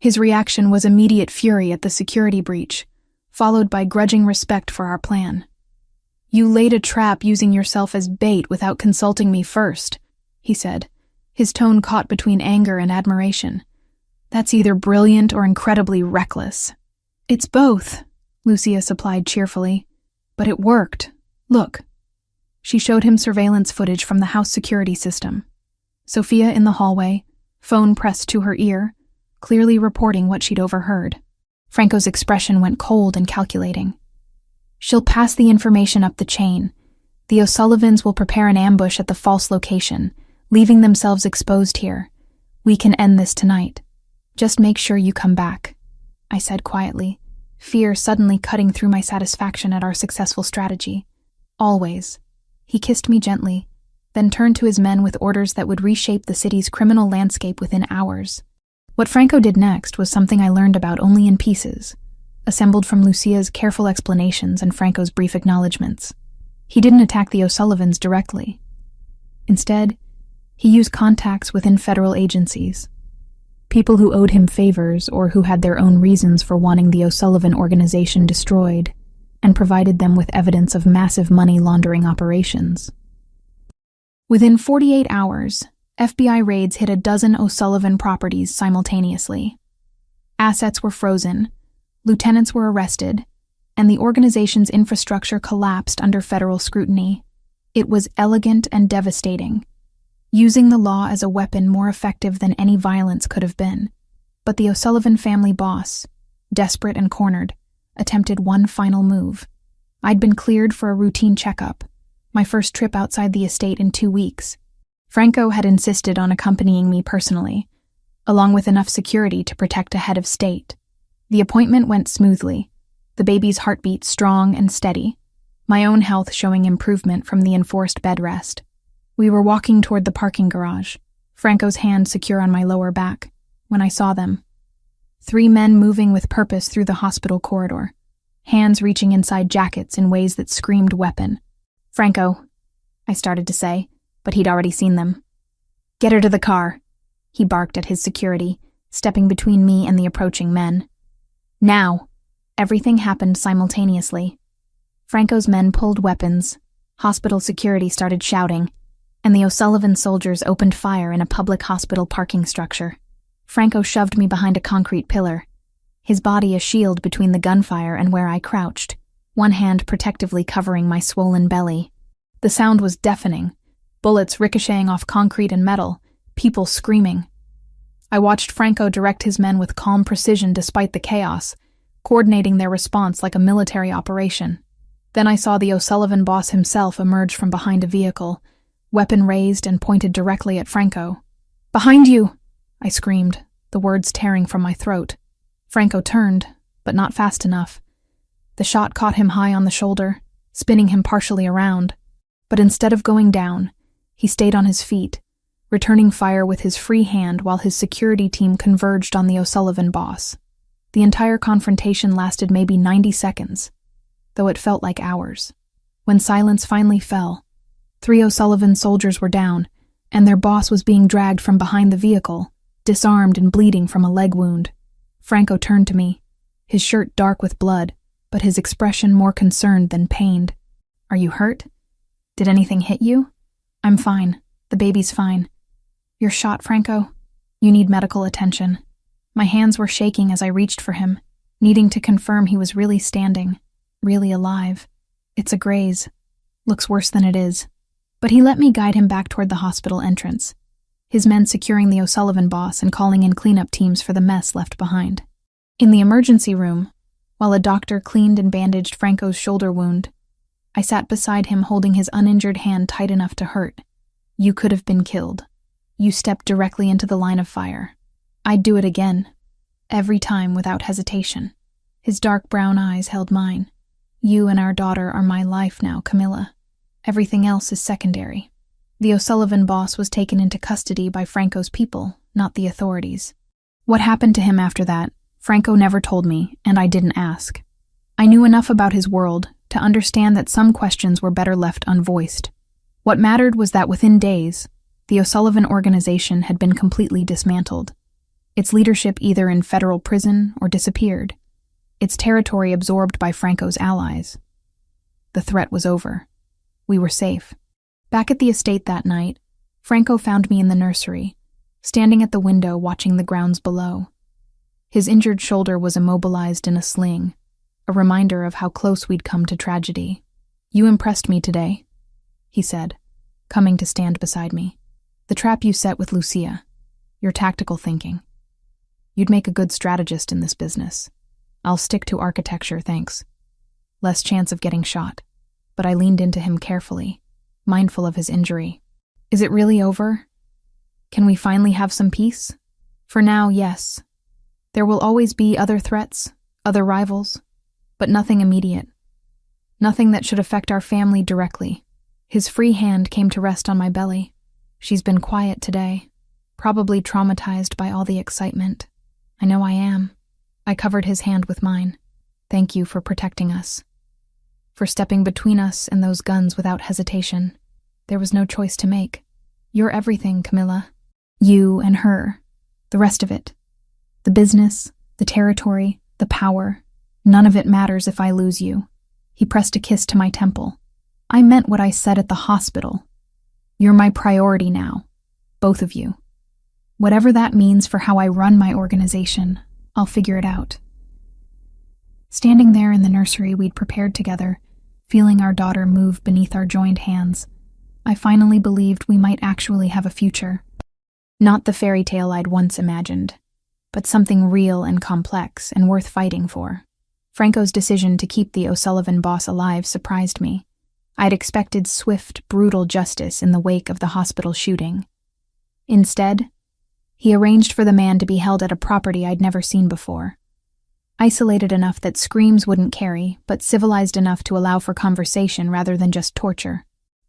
His reaction was immediate fury at the security breach, followed by grudging respect for our plan. "You laid a trap using yourself as bait without consulting me first," he said, his tone caught between anger and admiration. "That's either brilliant or incredibly reckless." "It's both," Lucia supplied cheerfully. "But it worked. Look." She showed him surveillance footage from the house security system. Sophia in the hallway, phone pressed to her ear, clearly reporting what she'd overheard. Franco's expression went cold and calculating. "She'll pass the information up the chain. The O'Sullivans will prepare an ambush at the false location, leaving themselves exposed here. We can end this tonight. Just make sure you come back," I said quietly, fear suddenly cutting through my satisfaction at our successful strategy. "Always." He kissed me gently, then turned to his men with orders that would reshape the city's criminal landscape within hours. What Franco did next was something I learned about only in pieces, assembled from Lucia's careful explanations and Franco's brief acknowledgments. He didn't attack the O'Sullivans directly. Instead, he used contacts within federal agencies, people who owed him favors or who had their own reasons for wanting the O'Sullivan organization destroyed, and provided them with evidence of massive money laundering operations. Within 48 hours, FBI raids hit a dozen O'Sullivan properties simultaneously. Assets were frozen, lieutenants were arrested, and the organization's infrastructure collapsed under federal scrutiny. It was elegant and devastating, using the law as a weapon more effective than any violence could have been. But the O'Sullivan family boss, desperate and cornered, attempted one final move. I'd been cleared for a routine checkup, my first trip outside the estate in 2 weeks. Franco had insisted on accompanying me personally, along with enough security to protect a head of state. The appointment went smoothly, the baby's heartbeat strong and steady, my own health showing improvement from the enforced bed rest. We were walking toward the parking garage, Franco's hand secure on my lower back, when I saw them. 3 men moving with purpose through the hospital corridor, hands reaching inside jackets in ways that screamed weapon. "Franco," I started to say, but he'd already seen them. "Get her to the car," he barked at his security, stepping between me and the approaching men. "Now." Everything happened simultaneously. Franco's men pulled weapons, hospital security started shouting, and the O'Sullivan soldiers opened fire in a public hospital parking structure. Franco shoved me behind a concrete pillar, his body a shield between the gunfire and where I crouched, one hand protectively covering my swollen belly. The sound was deafening, bullets ricocheting off concrete and metal, people screaming. I watched Franco direct his men with calm precision despite the chaos, coordinating their response like a military operation. Then I saw the O'Sullivan boss himself emerge from behind a vehicle, weapon raised and pointed directly at Franco. "Behind you!" I screamed, the words tearing from my throat. Franco turned, but not fast enough. The shot caught him high on the shoulder, spinning him partially around. But instead of going down, he stayed on his feet, returning fire with his free hand while his security team converged on the O'Sullivan boss. The entire confrontation lasted maybe 90 seconds, though it felt like hours. When silence finally fell, 3 O'Sullivan soldiers were down, and their boss was being dragged from behind the vehicle, disarmed and bleeding from a leg wound. Franco turned to me, his shirt dark with blood, but his expression more concerned than pained. "Are you hurt? Did anything hit you?" "I'm fine. The baby's fine." "You're shot, Franco? You need medical attention." My hands were shaking as I reached for him, needing to confirm he was really standing, really alive. "It's a graze. Looks worse than it is." But he let me guide him back toward the hospital entrance, his men securing the O'Sullivan boss and calling in cleanup teams for the mess left behind. In the emergency room, while a doctor cleaned and bandaged Franco's shoulder wound, I sat beside him holding his uninjured hand tight enough to hurt. "You could have been killed. You stepped directly into the line of fire. I'd do it again, every time without hesitation." His dark brown eyes held mine. "You and our daughter are my life now, Camilla. Everything else is secondary." The O'Sullivan boss was taken into custody by Franco's people, not the authorities. What happened to him after that, Franco never told me, and I didn't ask. I knew enough about his world, to understand that some questions were better left unvoiced. What mattered was that within days, the O'Sullivan organization had been completely dismantled. Its leadership either in federal prison or disappeared, its territory absorbed by Franco's allies. The threat was over. We were safe. Back at the estate that night, Franco found me in the nursery, standing at the window watching the grounds below. His injured shoulder was immobilized in a sling, a reminder of how close we'd come to tragedy. "You impressed me today," he said, coming to stand beside me. "The trap you set with Lucia, your tactical thinking. You'd make a good strategist in this business. I'll stick to architecture, thanks. Less chance of getting shot." But I leaned into him carefully, mindful of his injury. "Is it really over? Can we finally have some peace?" "For now, yes. There will always be other threats, other rivals, but nothing immediate. Nothing that should affect our family directly." His free hand came to rest on my belly. "She's been quiet today, probably traumatized by all the excitement." "I know I am." I covered his hand with mine. "Thank you for protecting us. For stepping between us and those guns without hesitation. There was no choice to make. You're everything, Camilla. You and her. The rest of it. The business, the territory, the power. None of it matters if I lose you." He pressed a kiss to my temple. "I meant what I said at the hospital. You're my priority now. Both of you. Whatever that means for how I run my organization, I'll figure it out." Standing there in the nursery we'd prepared together, feeling our daughter move beneath our joined hands, I finally believed we might actually have a future. Not the fairy tale I'd once imagined, but something real and complex and worth fighting for. Franco's decision to keep the O'Sullivan boss alive surprised me. I'd expected swift, brutal justice in the wake of the hospital shooting. Instead, he arranged for the man to be held at a property I'd never seen before. Isolated enough that screams wouldn't carry, but civilized enough to allow for conversation rather than just torture.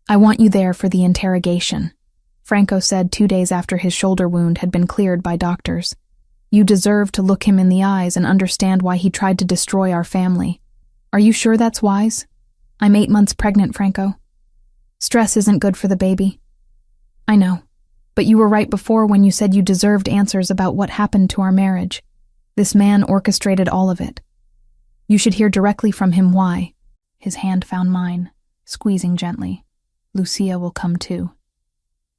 "I want you there for the interrogation," Franco said 2 days after his shoulder wound had been cleared by doctors. "You deserve to look him in the eyes and understand why he tried to destroy our family. Are you sure that's wise? I'm 8 months pregnant, Franco. Stress isn't good for the baby." "I know, but you were right before when you said you deserved answers about what happened to our marriage. This man orchestrated all of it. You should hear directly from him why." His hand found mine, squeezing gently. "Lucia will come too.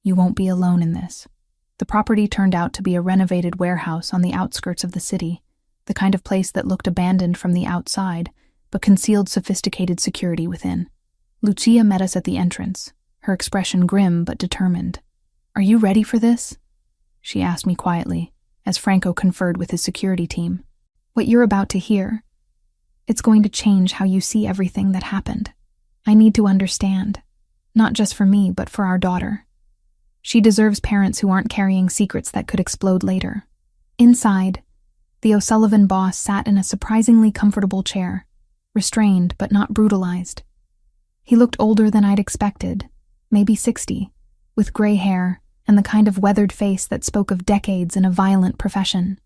You won't be alone in this." The property turned out to be a renovated warehouse on the outskirts of the city, the kind of place that looked abandoned from the outside, but concealed sophisticated security within. Lucia met us at the entrance, her expression grim but determined. "Are you ready for this?" she asked me quietly, as Franco conferred with his security team. "What you're about to hear, it's going to change how you see everything that happened. I need to understand, not just for me, but for our daughter. She deserves parents who aren't carrying secrets that could explode later." Inside, the O'Sullivan boss sat in a surprisingly comfortable chair, restrained but not brutalized. He looked older than I'd expected, maybe 60, with gray hair and the kind of weathered face that spoke of decades in a violent profession.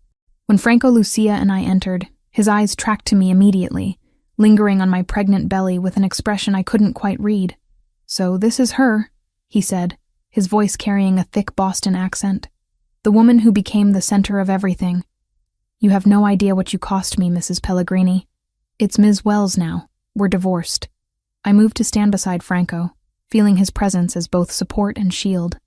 When Franco, Lucia, and I entered, his eyes tracked to me immediately, lingering on my pregnant belly with an expression I couldn't quite read. "So this is her," he said, his voice carrying a thick Boston accent. "The woman who became the center of everything. You have no idea what you cost me, Mrs. Pellegrini. It's Ms. Wells now. We're divorced." I moved to stand beside Franco, feeling his presence as both support and shield.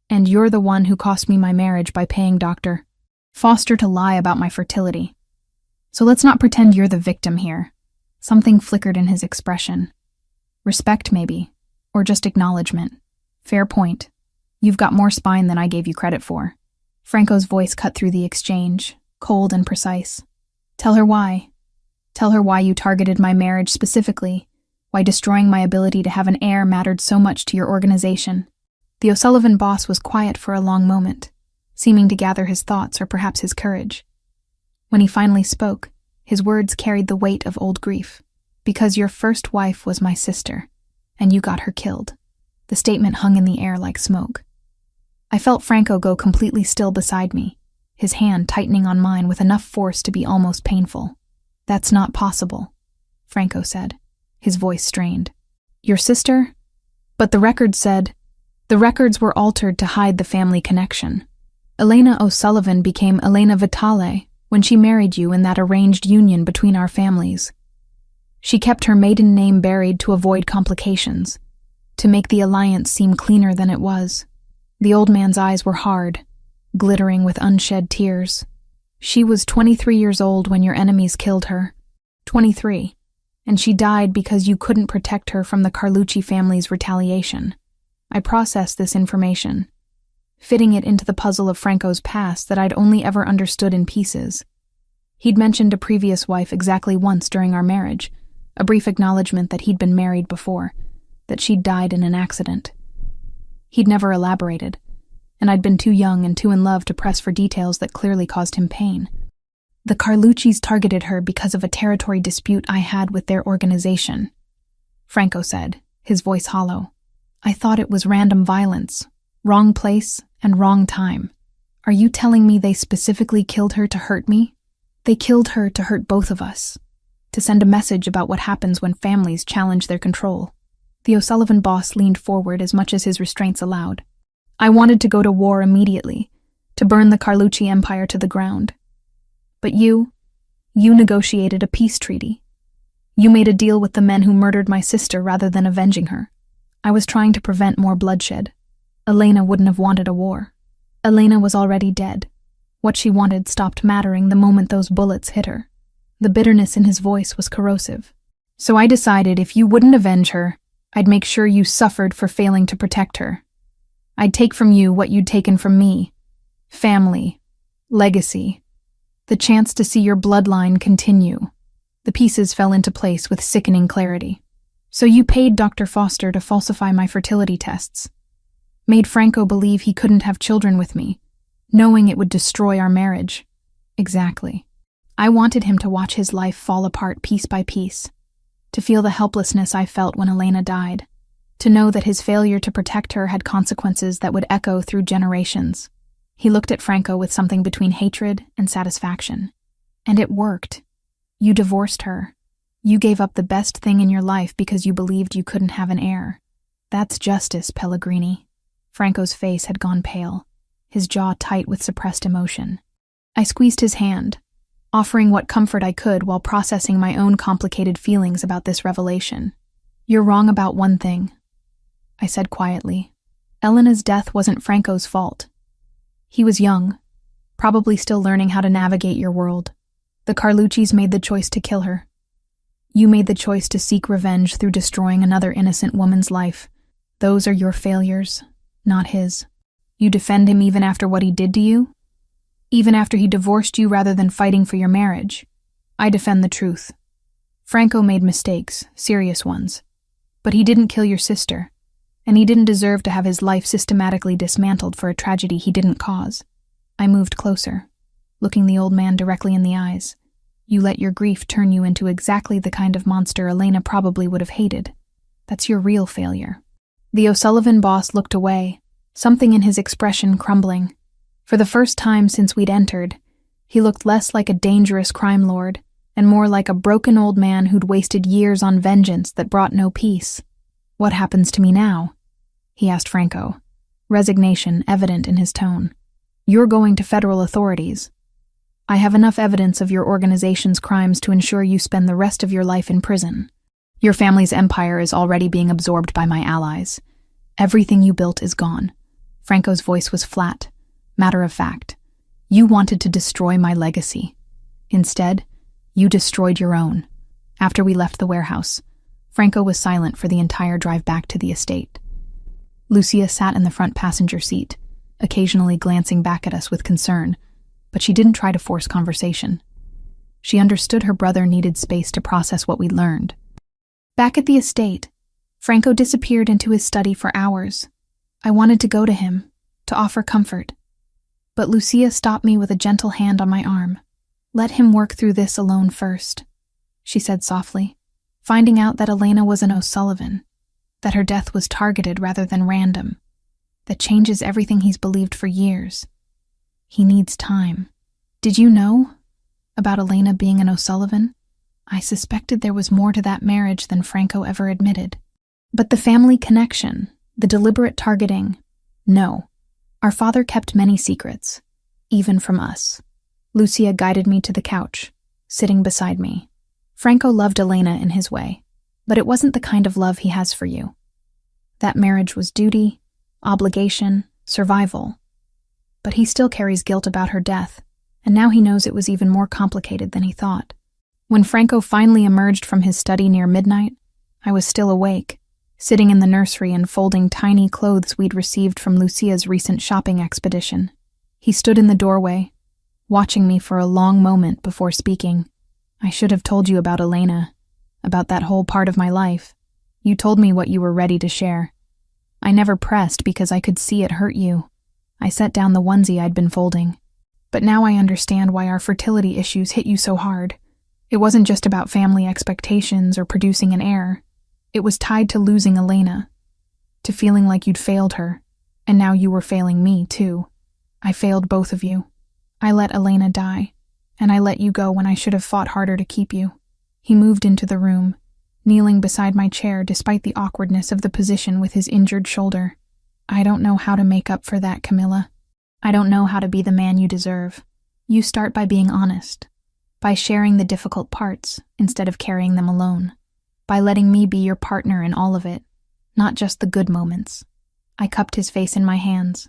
"And you're the one who cost me my marriage by paying Dr. Foster to lie about my fertility. So let's not pretend you're the victim here." Something flickered in his expression. Respect, maybe, or just acknowledgement. "Fair point. You've got more spine than I gave you credit for." Franco's voice cut through the exchange, cold and precise. "Tell her why. Tell her why you targeted my marriage specifically, why destroying my ability to have an heir mattered so much to your organization." The O'Sullivan boss was quiet for a long moment, seeming to gather his thoughts or perhaps his courage. When he finally spoke, his words carried the weight of old grief. "Because your first wife was my sister, and you got her killed." The statement hung in the air like smoke. I felt Franco go completely still beside me, his hand tightening on mine with enough force to be almost painful. "That's not possible," Franco said, His voice strained. Your sister? But the records said... The records were altered to hide the family connection. Elena O'Sullivan became Elena Vitale when she married you in that arranged union between our families. She kept her maiden name buried to avoid complications, to make the alliance seem cleaner than it was. The old man's eyes were hard, glittering with unshed tears. She was 23 years old when your enemies killed her. 23. And she died because you couldn't protect her from the Carlucci family's retaliation. I processed this information, fitting it into the puzzle of Franco's past that I'd only ever understood in pieces. He'd mentioned a previous wife exactly once during our marriage, a brief acknowledgement that he'd been married before, that she'd died in an accident. He'd never elaborated, and I'd been too young and too in love to press for details that clearly caused him pain. The Carluccis targeted her because of a territory dispute I had with their organization, Franco said, his voice hollow. I thought it was random violence, wrong place and wrong time. Are you telling me they specifically killed her to hurt me? They killed her to hurt both of us, to send a message about what happens when families challenge their control. The O'Sullivan boss leaned forward as much as his restraints allowed. I wanted to go to war immediately, to burn the Carlucci empire to the ground. But you negotiated a peace treaty. You made a deal with the men who murdered my sister rather than avenging her. I was trying to prevent more bloodshed. Elena wouldn't have wanted a war. Elena was already dead. What she wanted stopped mattering the moment those bullets hit her. The bitterness in his voice was corrosive. So I decided if you wouldn't avenge her, I'd make sure you suffered for failing to protect her. I'd take from you what you'd taken from me. Family. Legacy. The chance to see your bloodline continue. The pieces fell into place with sickening clarity. So you paid Dr. Foster to falsify my fertility tests. Made Franco believe he couldn't have children with me, knowing it would destroy our marriage. Exactly. I wanted him to watch his life fall apart piece by piece, to feel the helplessness I felt when Elena died, to know that his failure to protect her had consequences that would echo through generations. He looked at Franco with something between hatred and satisfaction. And it worked. You divorced her. You gave up the best thing in your life because you believed you couldn't have an heir. That's justice, Pellegrini. Franco's face had gone pale, his jaw tight with suppressed emotion. I squeezed his hand, offering what comfort I could while processing my own complicated feelings about this revelation. You're wrong about one thing, I said quietly. Elena's death wasn't Franco's fault. He was young, probably still learning how to navigate your world. The Carluccis made the choice to kill her. You made the choice to seek revenge through destroying another innocent woman's life. Those are your failures, not his. You defend him even after what he did to you? Even after he divorced you rather than fighting for your marriage? I defend the truth. Franco made mistakes, serious ones. But he didn't kill your sister, and he didn't deserve to have his life systematically dismantled for a tragedy he didn't cause. I moved closer, looking the old man directly in the eyes. You let your grief turn you into exactly the kind of monster Elena probably would have hated. That's your real failure. The O'Sullivan boss looked away, something in his expression crumbling. For the first time since we'd entered, he looked less like a dangerous crime lord and more like a broken old man who'd wasted years on vengeance that brought no peace. What happens to me now? He asked Franco, resignation evident in his tone. You're going to federal authorities. I have enough evidence of your organization's crimes to ensure you spend the rest of your life in prison. Your family's empire is already being absorbed by my allies. Everything you built is gone. Franco's voice was flat, matter of fact. You wanted to destroy my legacy. Instead, you destroyed your own. After we left the warehouse, Franco was silent for the entire drive back to the estate. Lucia sat in the front passenger seat, occasionally glancing back at us with concern, but she didn't try to force conversation. She understood her brother needed space to process what we'd learned. Back at the estate, Franco disappeared into his study for hours. I wanted to go to him, to offer comfort. But Lucia stopped me with a gentle hand on my arm. Let him work through this alone first, she said softly, finding out that Elena was an O'Sullivan, that her death was targeted rather than random. That changes everything he's believed for years. He needs time. Did you know about Elena being an O'Sullivan? I suspected there was more to that marriage than Franco ever admitted. But the family connection, the deliberate targeting, no. Our father kept many secrets, even from us. Lucia guided me to the couch, sitting beside me. Franco loved Elena in his way, but it wasn't the kind of love he has for you. That marriage was duty, obligation, survival. But he still carries guilt about her death, and now he knows it was even more complicated than he thought. When Franco finally emerged from his study near midnight, I was still awake, sitting in the nursery and folding tiny clothes we'd received from Lucia's recent shopping expedition. He stood in the doorway, watching me for a long moment before speaking. I should have told you about Elena, about that whole part of my life. You told me what you were ready to share. I never pressed because I could see it hurt you. I set down the onesie I'd been folding. But now I understand why our fertility issues hit you so hard. It wasn't just about family expectations or producing an heir. It was tied to losing Elena, to feeling like you'd failed her, and now you were failing me, too. I failed both of you. I let Elena die, and I let you go when I should have fought harder to keep you. He moved into the room, kneeling beside my chair despite the awkwardness of the position with his injured shoulder. I don't know how to make up for that, Camilla. I don't know how to be the man you deserve. You start by being honest, by sharing the difficult parts instead of carrying them alone, by letting me be your partner in all of it, not just the good moments. I cupped his face in my hands,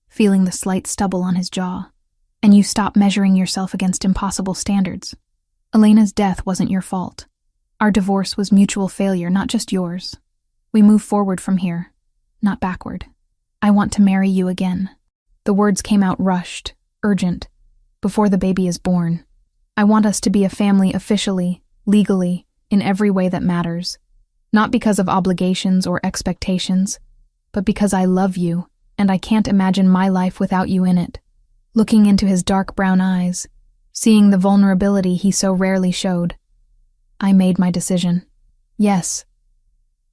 feeling the slight stubble on his jaw. And you stop measuring yourself against impossible standards. Elena's death wasn't your fault. Our divorce was mutual failure, not just yours. We move forward from here, not backward. I want to marry you again. The words came out rushed, urgent, before the baby is born. I want us to be a family officially, legally, in every way that matters. Not because of obligations or expectations, but because I love you, and I can't imagine my life without you in it. Looking into his dark brown eyes, seeing the vulnerability he so rarely showed, I made my decision. Yes,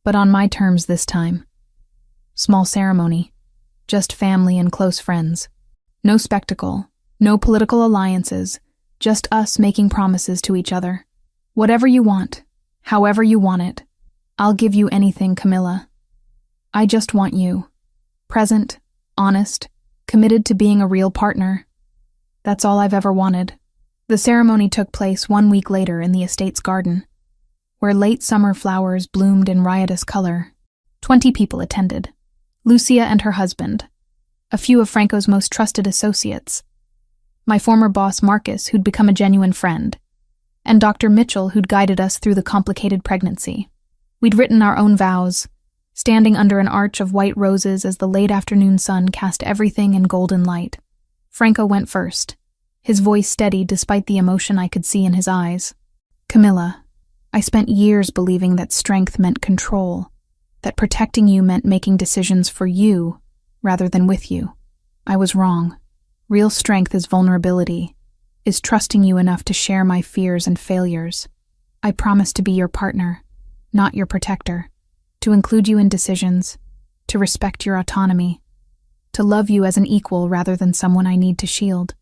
but on my terms this time. Small ceremony, just family and close friends. No spectacle, no political alliances, just us making promises to each other. Whatever you want, however you want it, I'll give you anything, Camilla. I just want you. Present, honest, committed to being a real partner. That's all I've ever wanted. The ceremony took place 1 week later in the estate's garden, where late summer flowers bloomed in riotous color. 20 people attended. Lucia and her husband, a few of Franco's most trusted associates, my former boss Marcus, who'd become a genuine friend, and Dr. Mitchell, who'd guided us through the complicated pregnancy. We'd written our own vows, standing under an arch of white roses as the late afternoon sun cast everything in golden light. Franco went first, his voice steady despite the emotion I could see in his eyes. Camilla, I spent years believing that strength meant control, that protecting you meant making decisions for you rather than with you. I was wrong. Real strength is vulnerability, is trusting you enough to share my fears and failures. I promise to be your partner, not your protector, to include you in decisions, to respect your autonomy, to love you as an equal rather than someone I need to shield.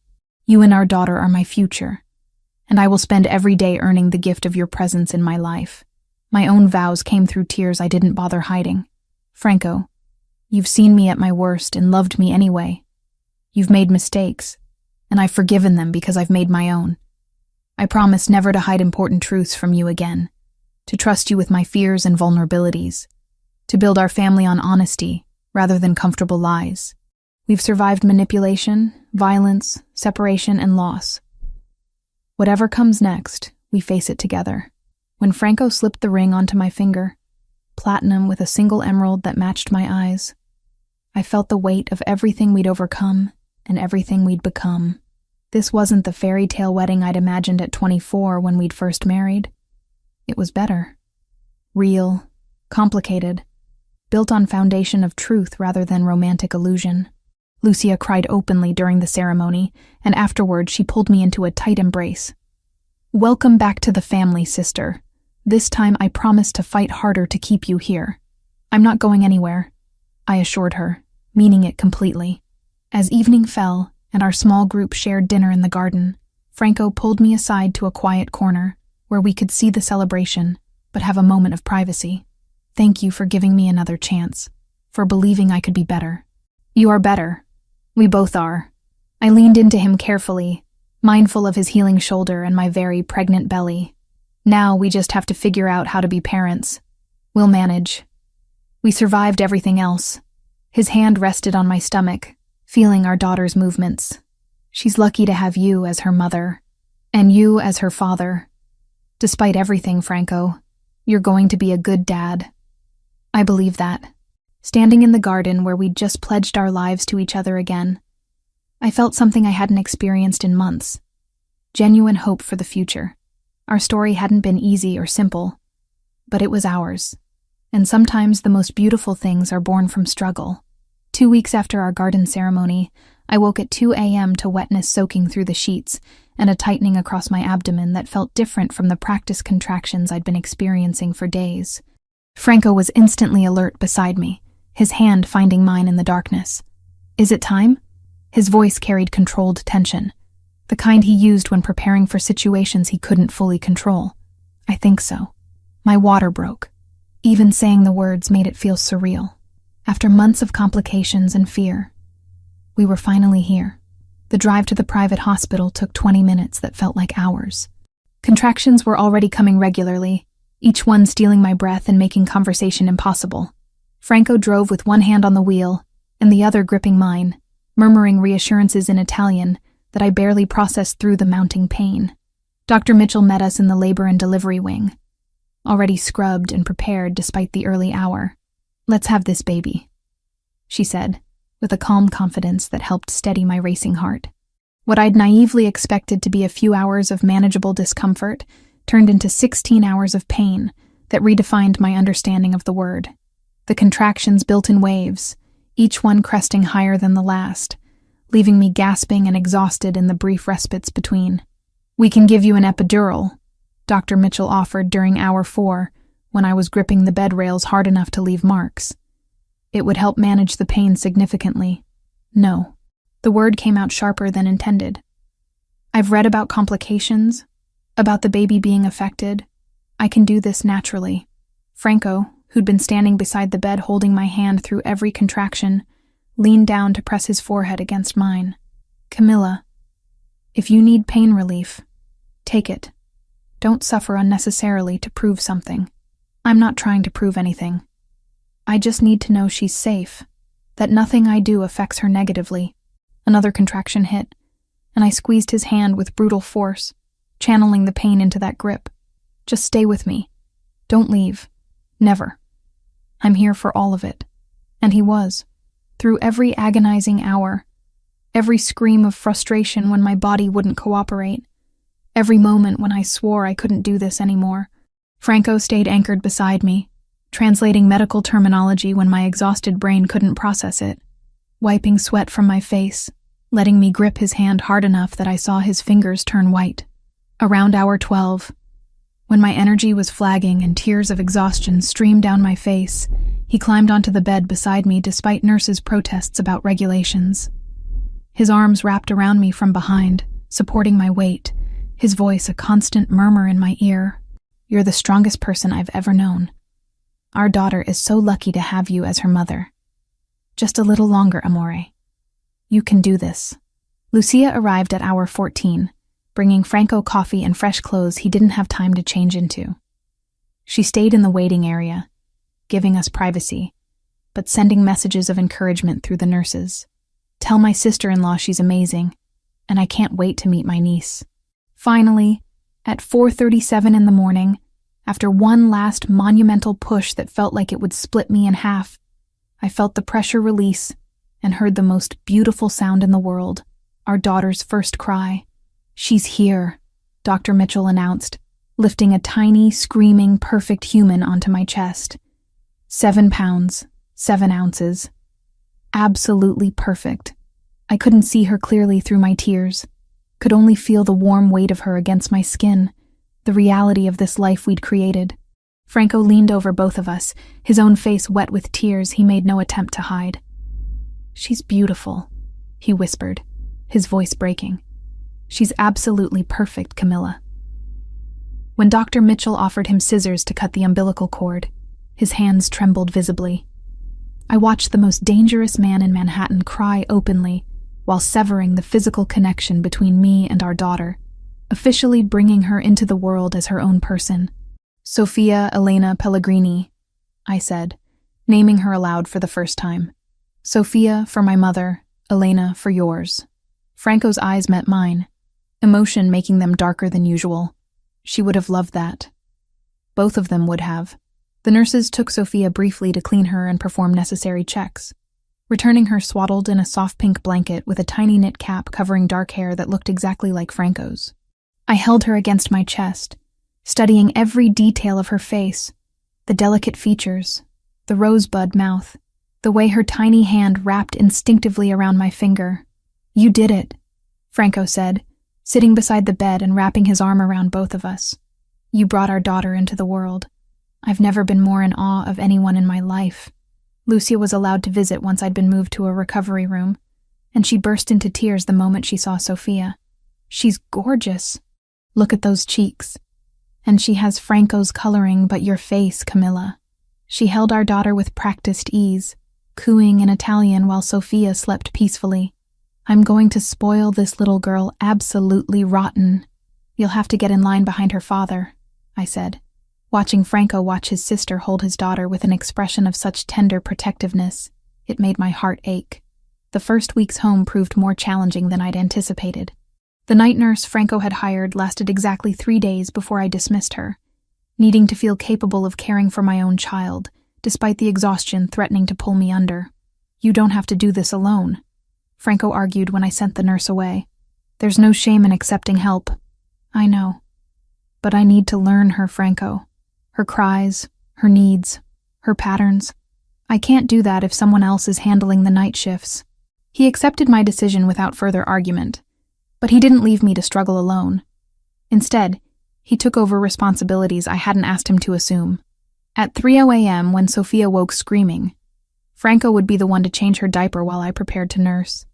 You and our daughter are my future, and I will spend every day earning the gift of your presence in my life. My own vows came through tears I didn't bother hiding. Franco, you've seen me at my worst and loved me anyway. You've made mistakes, and I've forgiven them because I've made my own. I promise never to hide important truths from you again, to trust you with my fears and vulnerabilities, to build our family on honesty rather than comfortable lies. We've survived manipulation, violence, separation, and loss. Whatever comes next, we face it together. When Franco slipped the ring onto my finger, platinum with a single emerald that matched my eyes, I felt the weight of everything we'd overcome and everything we'd become. This wasn't the fairy tale wedding I'd imagined at 24 when we'd first married. It was better. Real, complicated, built on foundation of truth rather than romantic illusion. Lucia cried openly during the ceremony, and afterward she pulled me into a tight embrace. Welcome back to the family, sister. This time I promise to fight harder to keep you here. I'm not going anywhere, I assured her, meaning it completely. As evening fell and our small group shared dinner in the garden, Franco pulled me aside to a quiet corner, where we could see the celebration, but have a moment of privacy. Thank you for giving me another chance, for believing I could be better. You are better. We both are. I leaned into him carefully, mindful of his healing shoulder and my very pregnant belly. Now we just have to figure out how to be parents. We'll manage. We survived everything else. His hand rested on my stomach, feeling our daughter's movements. She's lucky to have you as her mother, and you as her father. Despite everything, Franco, you're going to be a good dad. I believe that. Standing in the garden where we'd just pledged our lives to each other again, I felt something I hadn't experienced in months. Genuine hope for the future. Our story hadn't been easy or simple, but it was ours. And sometimes the most beautiful things are born from struggle. 2 weeks after our garden ceremony, I woke at 2 a.m. to wetness soaking through the sheets and a tightening across my abdomen that felt different from the practice contractions I'd been experiencing for days. Franco was instantly alert beside me, his hand finding mine in the darkness. Is it time? His voice carried controlled tension, the kind he used when preparing for situations he couldn't fully control. I think so. My water broke. Even saying the words made it feel surreal. After months of complications and fear, we were finally here. The drive to the private hospital took 20 minutes that felt like hours. Contractions were already coming regularly, each one stealing my breath and making conversation impossible. Franco drove with one hand on the wheel and the other gripping mine, murmuring reassurances in Italian that I barely processed through the mounting pain. Dr. Mitchell met us in the labor and delivery wing, already scrubbed and prepared despite the early hour. Let's have this baby, she said, with a calm confidence that helped steady my racing heart. What I'd naively expected to be a few hours of manageable discomfort turned into 16 hours of pain that redefined my understanding of the word. The contractions built in waves, each one cresting higher than the last, leaving me gasping and exhausted in the brief respites between. We can give you an epidural, Dr. Mitchell offered during hour 4, when I was gripping the bed rails hard enough to leave marks. It would help manage the pain significantly. No. The word came out sharper than intended. I've read about complications, about the baby being affected. I can do this naturally. Franco, who'd been standing beside the bed holding my hand through every contraction, leaned down to press his forehead against mine. Camilla, if you need pain relief, take it. Don't suffer unnecessarily to prove something. I'm not trying to prove anything. I just need to know she's safe, that nothing I do affects her negatively. Another contraction hit, and I squeezed his hand with brutal force, channeling the pain into that grip. Just stay with me. Don't leave. Never. I'm here for all of it. And he was. Through every agonizing hour, every scream of frustration when my body wouldn't cooperate, every moment when I swore I couldn't do this anymore. Franco stayed anchored beside me, translating medical terminology when my exhausted brain couldn't process it, wiping sweat from my face, letting me grip his hand hard enough that I saw his fingers turn white. Around hour 12, when my energy was flagging and tears of exhaustion streamed down my face, he climbed onto the bed beside me despite nurses' protests about regulations. His arms wrapped around me from behind, supporting my weight, his voice a constant murmur in my ear. You're the strongest person I've ever known. Our daughter is so lucky to have you as her mother. Just a little longer, amore. You can do this. Lucia arrived at hour 14, bringing Franco coffee and fresh clothes he didn't have time to change into. She stayed in the waiting area, giving us privacy, but sending messages of encouragement through the nurses. Tell my sister-in-law she's amazing, and I can't wait to meet my niece. Finally, at 4:37 in the morning, after one last monumental push that felt like it would split me in half, I felt the pressure release and heard the most beautiful sound in the world, our daughter's first cry. She's here, Dr. Mitchell announced, lifting a tiny, screaming, perfect human onto my chest. 7 pounds, 7 ounces. Absolutely perfect. I couldn't see her clearly through my tears, could only feel the warm weight of her against my skin, the reality of this life we'd created. Franco leaned over both of us, his own face wet with tears he made no attempt to hide. She's beautiful, he whispered, his voice breaking. She's absolutely perfect, Camilla. When Dr. Mitchell offered him scissors to cut the umbilical cord, his hands trembled visibly. I watched the most dangerous man in Manhattan cry openly while severing the physical connection between me and our daughter, officially bringing her into the world as her own person. Sophia Elena Pellegrini, I said, naming her aloud for the first time. Sophia for my mother, Elena for yours. Franco's eyes met mine, emotion making them darker than usual. She would have loved that. Both of them would have. The nurses took Sophia briefly to clean her and perform necessary checks, returning her swaddled in a soft pink blanket with a tiny knit cap covering dark hair that looked exactly like Franco's. I held her against my chest, studying every detail of her face, the delicate features, the rosebud mouth, the way her tiny hand wrapped instinctively around my finger. You did it, Franco said, sitting beside the bed and wrapping his arm around both of us. You brought our daughter into the world. I've never been more in awe of anyone in my life. Lucia was allowed to visit once I'd been moved to a recovery room, and she burst into tears the moment she saw Sophia. She's gorgeous. Look at those cheeks. And she has Franco's coloring, but your face, Camilla. She held our daughter with practiced ease, cooing in Italian while Sophia slept peacefully. I'm going to spoil this little girl absolutely rotten. You'll have to get in line behind her father, I said, watching Franco watch his sister hold his daughter with an expression of such tender protectiveness. It made my heart ache. The first weeks home proved more challenging than I'd anticipated. The night nurse Franco had hired lasted exactly 3 days before I dismissed her, needing to feel capable of caring for my own child, despite the exhaustion threatening to pull me under. You don't have to do this alone, Franco argued when I sent the nurse away. There's no shame in accepting help. I know. But I need to learn her, Franco. Her cries, her needs, her patterns. I can't do that if someone else is handling the night shifts. He accepted my decision without further argument, but he didn't leave me to struggle alone. Instead, he took over responsibilities I hadn't asked him to assume. At 3:00 a.m., when Sophia woke screaming, Franco would be the one to change her diaper while I prepared to nurse,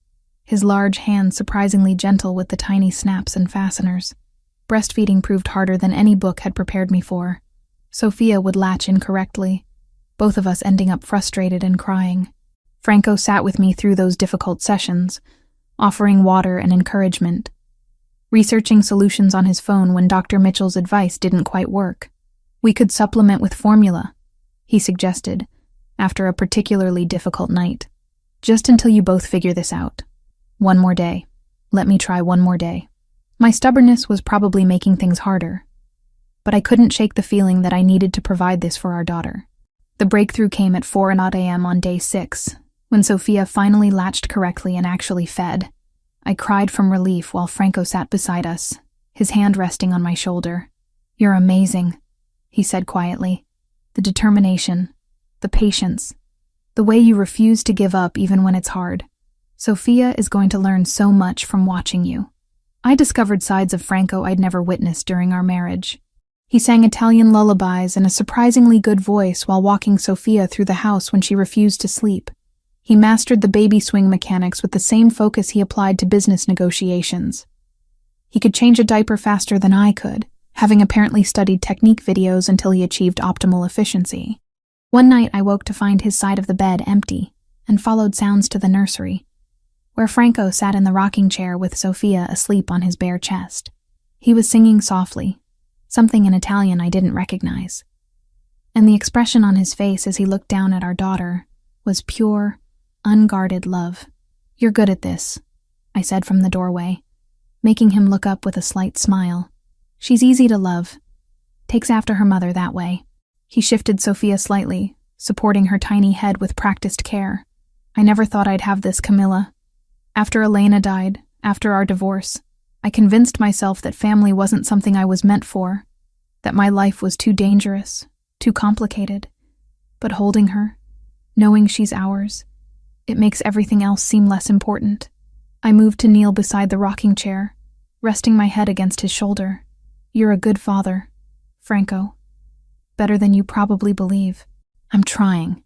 his large hands surprisingly gentle with the tiny snaps and fasteners. Breastfeeding proved harder than any book had prepared me for. Sophia would latch incorrectly, both of us ending up frustrated and crying. Franco sat with me through those difficult sessions, offering water and encouragement, researching solutions on his phone when Dr. Mitchell's advice didn't quite work. We could supplement with formula, he suggested, after a particularly difficult night. Just until you both figure this out. One more day. Let me try one more day. My stubbornness was probably making things harder, but I couldn't shake the feeling that I needed to provide this for our daughter. The breakthrough came at 4:00 a.m. on day 6, when Sophia finally latched correctly and actually fed. I cried from relief while Franco sat beside us, his hand resting on my shoulder. You're amazing, he said quietly. The determination, the patience, the way you refuse to give up even when it's hard. Sophia is going to learn so much from watching you. I discovered sides of Franco I'd never witnessed during our marriage. He sang Italian lullabies in a surprisingly good voice while walking Sophia through the house when she refused to sleep. He mastered the baby swing mechanics with the same focus he applied to business negotiations. He could change a diaper faster than I could, having apparently studied technique videos until he achieved optimal efficiency. One night I woke to find his side of the bed empty and followed sounds to the nursery, where Franco sat in the rocking chair with Sophia asleep on his bare chest. He was singing softly, something in Italian I didn't recognize. And the expression on his face as he looked down at our daughter was pure, unguarded love. You're good at this, I said from the doorway, making him look up with a slight smile. She's easy to love. Takes after her mother that way. He shifted Sophia slightly, supporting her tiny head with practiced care. I never thought I'd have this, Camilla. After Elena died, after our divorce, I convinced myself that family wasn't something I was meant for, that my life was too dangerous, too complicated. But holding her, knowing she's ours, it makes everything else seem less important. I moved to kneel beside the rocking chair, resting my head against his shoulder. You're a good father, Franco. Better than you probably believe. I'm trying.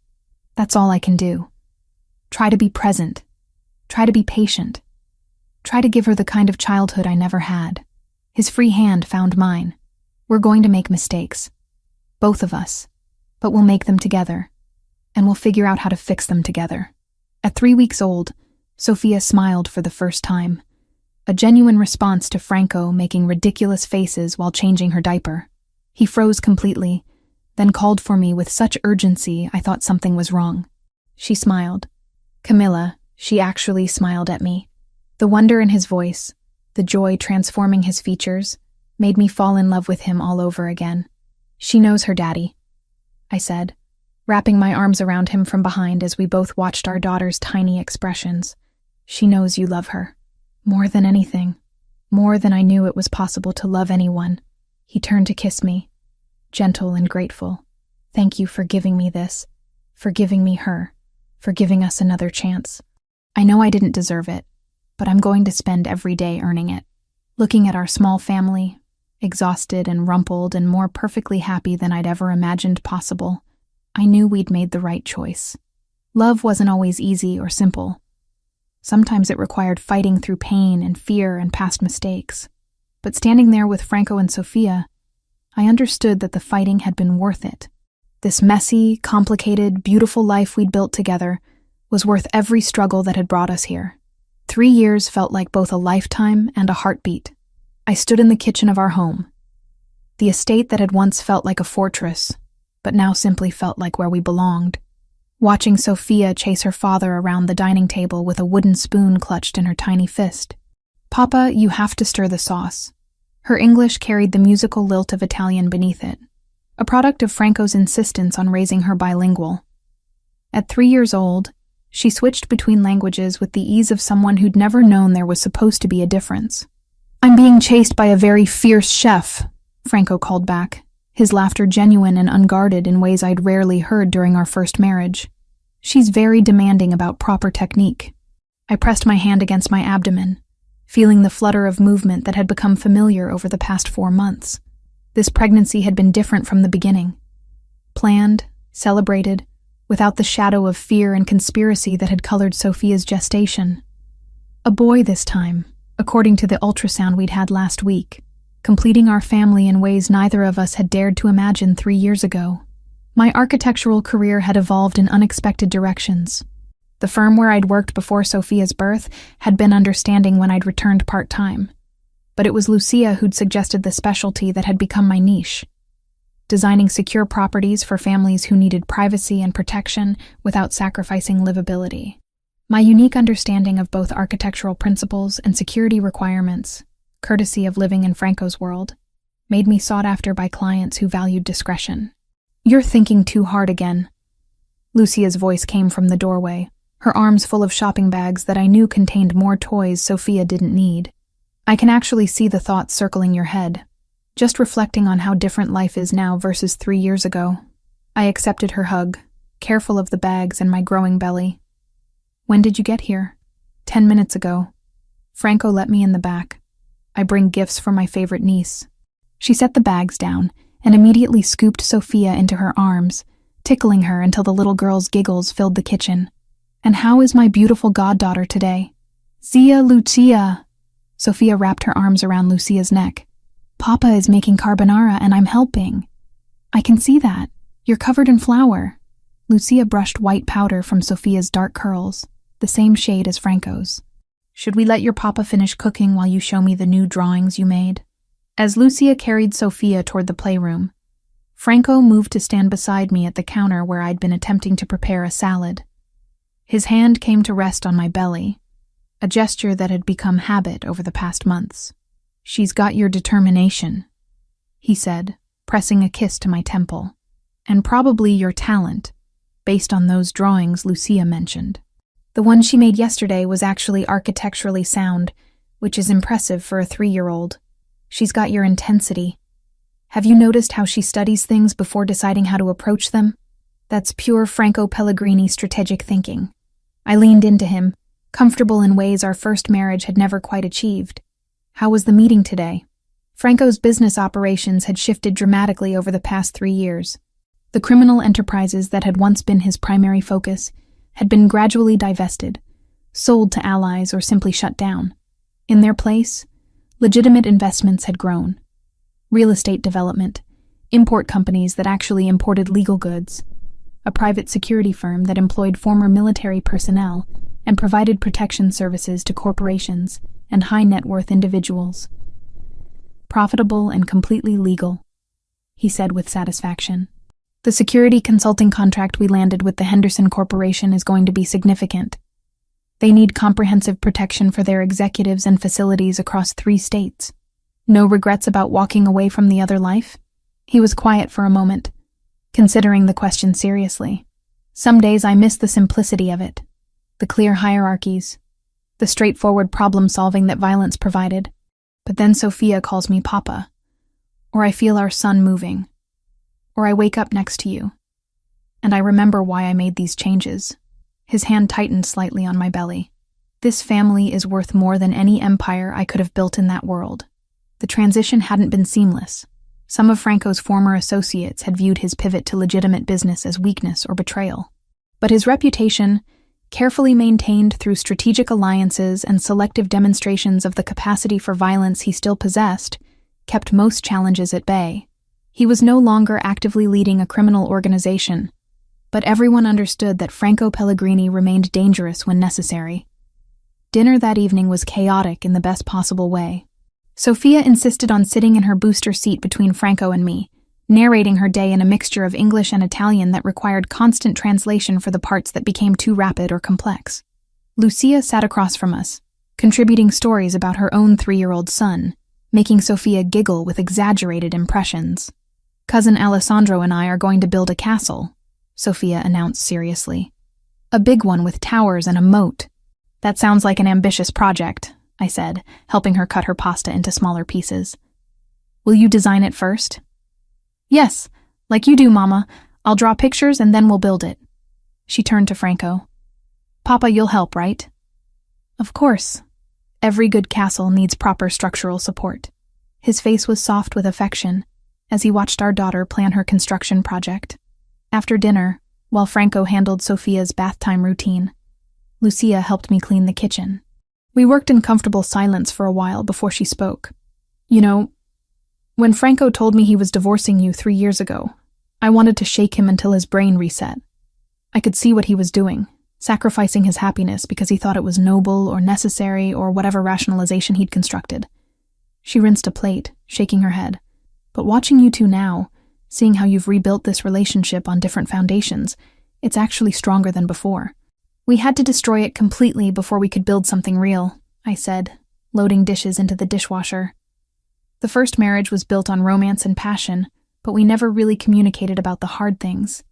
That's all I can do. Try to be present. Try to be patient. Try to give her the kind of childhood I never had. His free hand found mine. We're going to make mistakes. Both of us. But we'll make them together. And we'll figure out how to fix them together. At 3 weeks old, Sophia smiled for the first time. A genuine response to Franco making ridiculous faces while changing her diaper. He froze completely, then called for me with such urgency I thought something was wrong. She smiled. Camilla, she actually smiled at me. The wonder in his voice, the joy transforming his features, made me fall in love with him all over again. She knows her daddy, I said, wrapping my arms around him from behind as we both watched our daughter's tiny expressions. She knows you love her. More than anything. More than I knew it was possible to love anyone. He turned to kiss me, gentle and grateful. Thank you for giving me this, for giving me her, for giving us another chance. I know I didn't deserve it, but I'm going to spend every day earning it. Looking at our small family, exhausted and rumpled and more perfectly happy than I'd ever imagined possible, I knew we'd made the right choice. Love wasn't always easy or simple. Sometimes it required fighting through pain and fear and past mistakes. But standing there with Franco and Sophia, I understood that the fighting had been worth it. This messy, complicated, beautiful life we'd built together was worth every struggle that had brought us here. 3 years felt like both a lifetime and a heartbeat. I stood in the kitchen of our home, the estate that had once felt like a fortress, but now simply felt like where we belonged. Watching Sophia chase her father around the dining table with a wooden spoon clutched in her tiny fist. Papa, you have to stir the sauce. Her English carried the musical lilt of Italian beneath it, a product of Franco's insistence on raising her bilingual. At 3 years old, she switched between languages with the ease of someone who'd never known there was supposed to be a difference. I'm being chased by a very fierce chef, Franco called back, his laughter genuine and unguarded in ways I'd rarely heard during our first marriage. She's very demanding about proper technique. I pressed my hand against my abdomen, feeling the flutter of movement that had become familiar over the past 4 months. This pregnancy had been different from the beginning. Planned, celebrated, without the shadow of fear and conspiracy that had colored Sophia's gestation. A boy this time, according to the ultrasound we'd had last week, completing our family in ways neither of us had dared to imagine 3 years ago. My architectural career had evolved in unexpected directions. The firm where I'd worked before Sophia's birth had been understanding when I'd returned part-time. But it was Lucia who'd suggested the specialty that had become my niche. Designing secure properties for families who needed privacy and protection without sacrificing livability. My unique understanding of both architectural principles and security requirements, courtesy of living in Franco's world, made me sought after by clients who valued discretion. You're thinking too hard again. Lucia's voice came from the doorway, her arms full of shopping bags that I knew contained more toys Sophia didn't need. I can actually see the thoughts circling your head. Just reflecting on how different life is now versus 3 years ago. I accepted her hug, careful of the bags and my growing belly. When did you get here? 10 minutes ago. Franco let me in the back. I bring gifts for my favorite niece. She set the bags down and immediately scooped Sophia into her arms, tickling her until the little girl's giggles filled the kitchen. And how is my beautiful goddaughter today? Zia Lucia! Sophia wrapped her arms around Lucia's neck. Papa is making carbonara and I'm helping. I can see that. You're covered in flour. Lucia brushed white powder from Sophia's dark curls, the same shade as Franco's. Should we let your papa finish cooking while you show me the new drawings you made? As Lucia carried Sophia toward the playroom, Franco moved to stand beside me at the counter where I'd been attempting to prepare a salad. His hand came to rest on my belly, a gesture that had become habit over the past months. She's got your determination, he said, pressing a kiss to my temple, and probably your talent, based on those drawings Lucia mentioned. The one she made yesterday was actually architecturally sound, which is impressive for a 3-year-old. She's got your intensity. Have you noticed how she studies things before deciding how to approach them? That's pure Franco Pellegrini strategic thinking. I leaned into him, comfortable in ways our first marriage had never quite achieved. How was the meeting today? Franco's business operations had shifted dramatically over the past 3 years. The criminal enterprises that had once been his primary focus had been gradually divested, sold to allies or simply shut down. In their place, legitimate investments had grown. real estate development, import companies that actually imported legal goods, a private security firm that employed former military personnel and provided protection services to corporations and high-net-worth individuals. Profitable and completely legal, he said with satisfaction. The security consulting contract we landed with the Henderson Corporation is going to be significant. They need comprehensive protection for their executives and facilities across 3 states. No regrets about walking away from the other life? He was quiet for a moment, considering the question seriously. Some days I miss the simplicity of it, the clear hierarchies, the straightforward problem-solving that violence provided. But then Sophia calls me Papa, or I feel our son moving, or I wake up next to you, and I remember why I made these changes. His hand tightened slightly on my belly. This family is worth more than any empire I could have built in that world. The transition hadn't been seamless. Some of Franco's former associates had viewed his pivot to legitimate business as weakness or betrayal. But his reputation, carefully maintained through strategic alliances and selective demonstrations of the capacity for violence he still possessed, kept most challenges at bay. He was no longer actively leading a criminal organization, but everyone understood that Franco Pellegrini remained dangerous when necessary. Dinner that evening was chaotic in the best possible way. Sophia insisted on sitting in her booster seat between Franco and me, narrating her day in a mixture of English and Italian that required constant translation for the parts that became too rapid or complex. Lucia sat across from us, contributing stories about her own 3-year-old son, making Sophia giggle with exaggerated impressions. Cousin Alessandro and I are going to build a castle, Sophia announced seriously. A big one with towers and a moat. That sounds like an ambitious project, I said, helping her cut her pasta into smaller pieces. Will you design it first? Yes, like you do, Mama. I'll draw pictures and then we'll build it. She turned to Franco. Papa, you'll help, right? Of course. Every good castle needs proper structural support. His face was soft with affection as he watched our daughter plan her construction project. After dinner, while Franco handled Sophia's bath time routine, Lucia helped me clean the kitchen. We worked in comfortable silence for a while before she spoke. You know, when Franco told me he was divorcing you 3 years ago, I wanted to shake him until his brain reset. I could see what he was doing, sacrificing his happiness because he thought it was noble or necessary or whatever rationalization he'd constructed. She rinsed a plate, shaking her head. But watching you two now, seeing how you've rebuilt this relationship on different foundations, it's actually stronger than before. We had to destroy it completely before we could build something real, I said, loading dishes into the dishwasher. The first marriage was built on romance and passion, but we never really communicated about the hard things.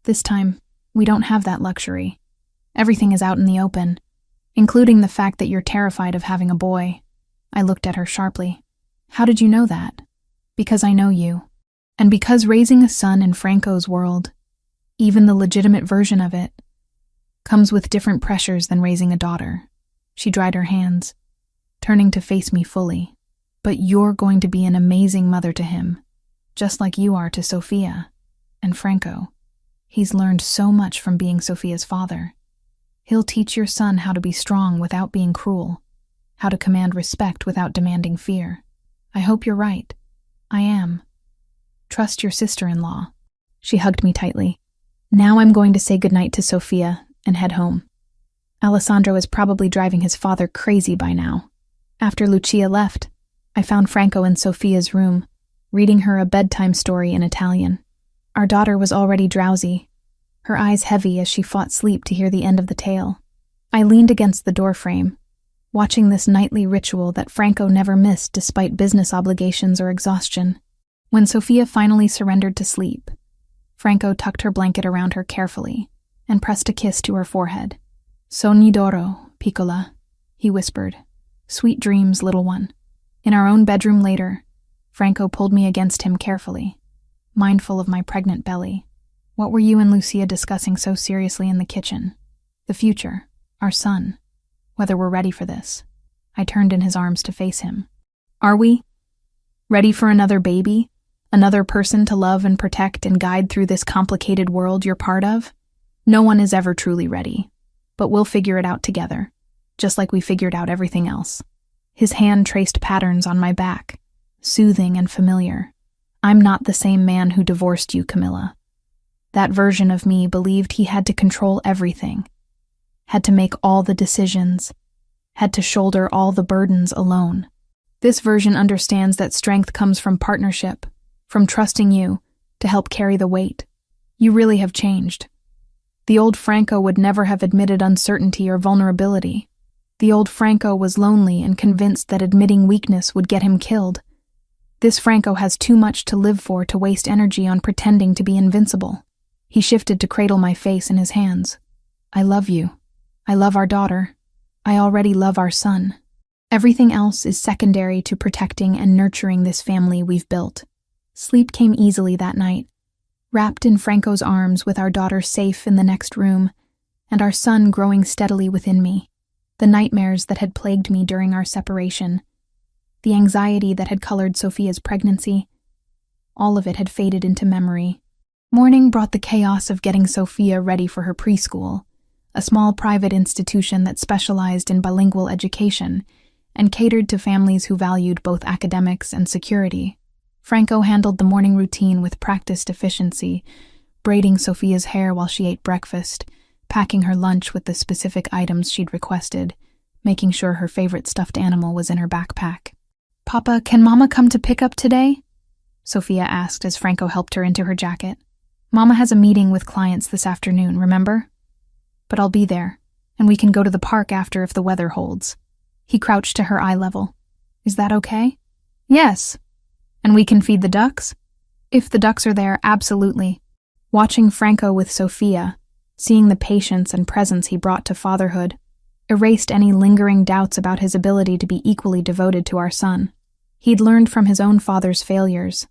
This time, we don't have that luxury. Everything is out in the open, including the fact that you're terrified of having a boy. I looked at her sharply. How did you know that? Because I know you. And because raising a son in Franco's world, even the legitimate version of it, comes with different pressures than raising a daughter. She dried her hands, turning to face me fully. But you're going to be an amazing mother to him, just like you are to Sophia. And Franco, he's learned so much from being Sophia's father. He'll teach your son how to be strong without being cruel, how to command respect without demanding fear. I hope you're right. I am. Trust your sister-in-law. She hugged me tightly. Now I'm going to say goodnight to Sophia and head home. Alessandro is probably driving his father crazy by now. After Lucia left, I found Franco in Sophia's room, reading her a bedtime story in Italian. Our daughter was already drowsy, her eyes heavy as she fought sleep to hear the end of the tale. I leaned against the doorframe, watching this nightly ritual that Franco never missed despite business obligations or exhaustion. When Sophia finally surrendered to sleep, Franco tucked her blanket around her carefully and pressed a kiss to her forehead. Sogni d'oro, piccola, he whispered. Sweet dreams, little one. In our own bedroom later, Franco pulled me against him carefully, mindful of my pregnant belly. What were you and Lucia discussing so seriously in the kitchen? The future, our son, whether we're ready for this. I turned in his arms to face him. Are we? Ready for another baby? Another person to love and protect and guide through this complicated world you're part of? No one is ever truly ready, but we'll figure it out together, just like we figured out everything else. His hand traced patterns on my back, soothing and familiar. I'm not the same man who divorced you, Camilla. That version of me believed he had to control everything, had to make all the decisions, had to shoulder all the burdens alone. This version understands that strength comes from partnership, from trusting you to help carry the weight. You really have changed. The old Franco would never have admitted uncertainty or vulnerability. The old Franco was lonely and convinced that admitting weakness would get him killed. This Franco has too much to live for to waste energy on pretending to be invincible. He shifted to cradle my face in his hands. I love you. I love our daughter. I already love our son. Everything else is secondary to protecting and nurturing this family we've built. Sleep came easily that night, wrapped in Franco's arms with our daughter safe in the next room, and our son growing steadily within me. The nightmares that had plagued me during our separation, the anxiety that had colored Sophia's pregnancy, all of it had faded into memory. Morning brought the chaos of getting Sophia ready for her preschool, a small private institution that specialized in bilingual education and catered to families who valued both academics and security. Franco handled the morning routine with practiced efficiency, braiding Sophia's hair while she ate breakfast, packing her lunch with the specific items she'd requested, making sure her favorite stuffed animal was in her backpack. "Papa, can Mama come to pick up today?" Sophia asked as Franco helped her into her jacket. "Mama has a meeting with clients this afternoon, remember? But I'll be there, and we can go to the park after if the weather holds." He crouched to her eye level. "Is that okay?" "Yes. And we can feed the ducks?" "If the ducks are there, absolutely." Watching Franco with Sophia, seeing the patience and presence he brought to fatherhood, erased any lingering doubts about his ability to be equally devoted to our son. He'd learned from his own father's failures,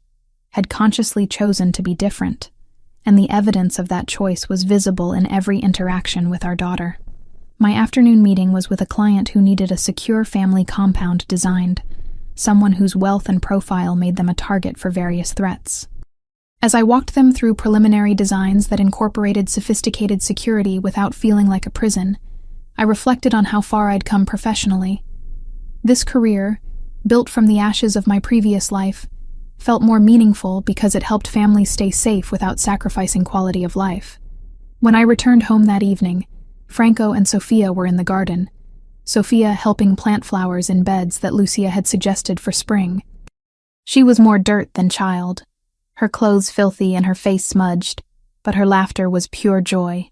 had consciously chosen to be different, and the evidence of that choice was visible in every interaction with our daughter. My afternoon meeting was with a client who needed a secure family compound designed, someone whose wealth and profile made them a target for various threats. As I walked them through preliminary designs that incorporated sophisticated security without feeling like a prison, I reflected on how far I'd come professionally. This career, built from the ashes of my previous life, felt more meaningful because it helped families stay safe without sacrificing quality of life. When I returned home that evening, Franco and Sophia were in the garden, Sophia helping plant flowers in beds that Lucia had suggested for spring. She was more dirt than child, her clothes filthy and her face smudged, but her laughter was pure joy.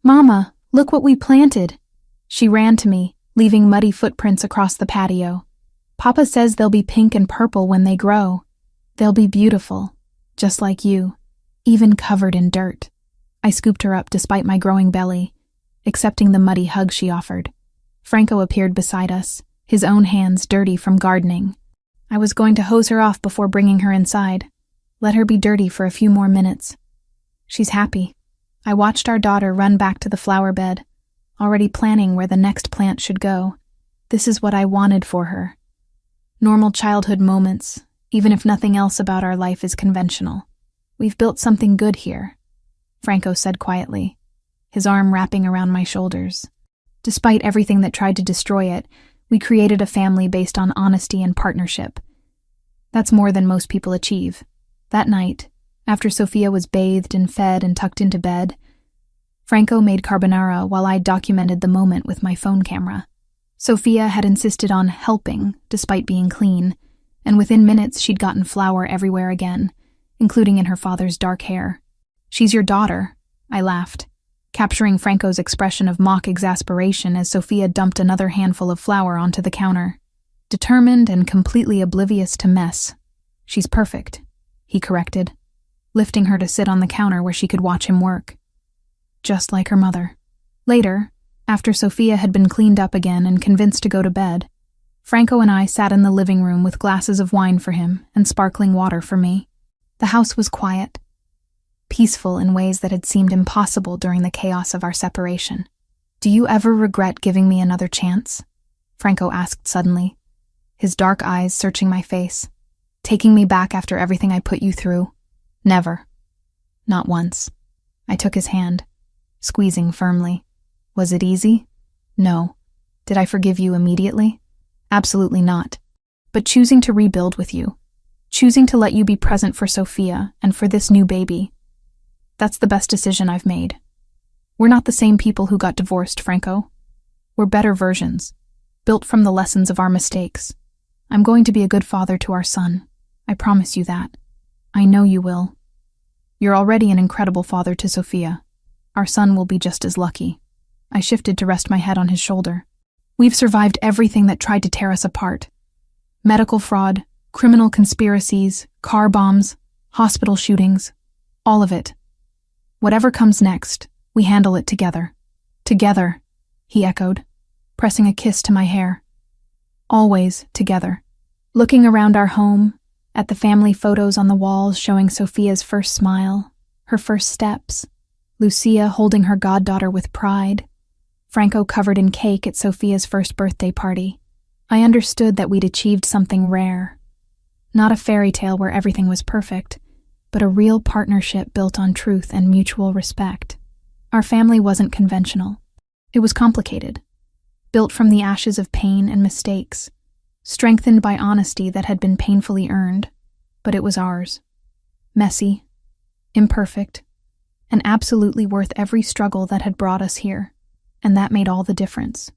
"Mama, look what we planted." She ran to me, leaving muddy footprints across the patio. "Papa says they'll be pink and purple when they grow. They'll be beautiful, just like you, even covered in dirt." I scooped her up despite my growing belly, accepting the muddy hug she offered. Franco appeared beside us, his own hands dirty from gardening. I was going to hose her off before bringing her inside. Let her be dirty for a few more minutes. She's happy. I watched our daughter run back to the flower bed, already planning where the next plant should go. This is what I wanted for her. Normal childhood moments, even if nothing else about our life is conventional. "We've built something good here," Franco said quietly, his arm wrapping around my shoulders. Despite everything that tried to destroy it, we created a family based on honesty and partnership. That's more than most people achieve. That night, after Sophia was bathed and fed and tucked into bed, Franco made carbonara while I documented the moment with my phone camera. Sophia had insisted on helping, despite being clean, and within minutes she'd gotten flour everywhere again, including in her father's dark hair. "She's your daughter," I laughed, capturing Franco's expression of mock exasperation as Sophia dumped another handful of flour onto the counter. Determined and completely oblivious to mess. "She's perfect," he corrected, lifting her to sit on the counter where she could watch him work. Just like her mother. Later, after Sophia had been cleaned up again and convinced to go to bed, Franco and I sat in the living room with glasses of wine for him and sparkling water for me. The house was quiet, peaceful in ways that had seemed impossible during the chaos of our separation. "Do you ever regret giving me another chance?" Franco asked suddenly, his dark eyes searching my face. "Taking me back after everything I put you through?" "Never. Not once." I took his hand, squeezing firmly. "Was it easy?" "No." "Did I forgive you immediately?" "Absolutely not. But choosing to rebuild with you, choosing to let you be present for Sophia and for this new baby. That's the best decision I've made. We're not the same people who got divorced, Franco. We're better versions, built from the lessons of our mistakes. I'm going to be a good father to our son. I promise you that. I know you will. You're already an incredible father to Sophia. Our son will be just as lucky. I shifted to rest my head on his shoulder. We've survived everything that tried to tear us apart. Medical fraud, criminal conspiracies, car bombs, hospital shootings, all of it. Whatever comes next, we handle it together. Together, he echoed, pressing a kiss to my hair. Always together. Looking around our home, at the family photos on the walls showing Sophia's first smile, her first steps, Lucia holding her goddaughter with pride, Franco covered in cake at Sophia's first birthday party, I understood that we'd achieved something rare. Not a fairy tale where everything was perfect, but a real partnership built on truth and mutual respect. Our family wasn't conventional. It was complicated, built from the ashes of pain and mistakes, strengthened by honesty that had been painfully earned, but it was ours. Messy, imperfect, and absolutely worth every struggle that had brought us here, and that made all the difference.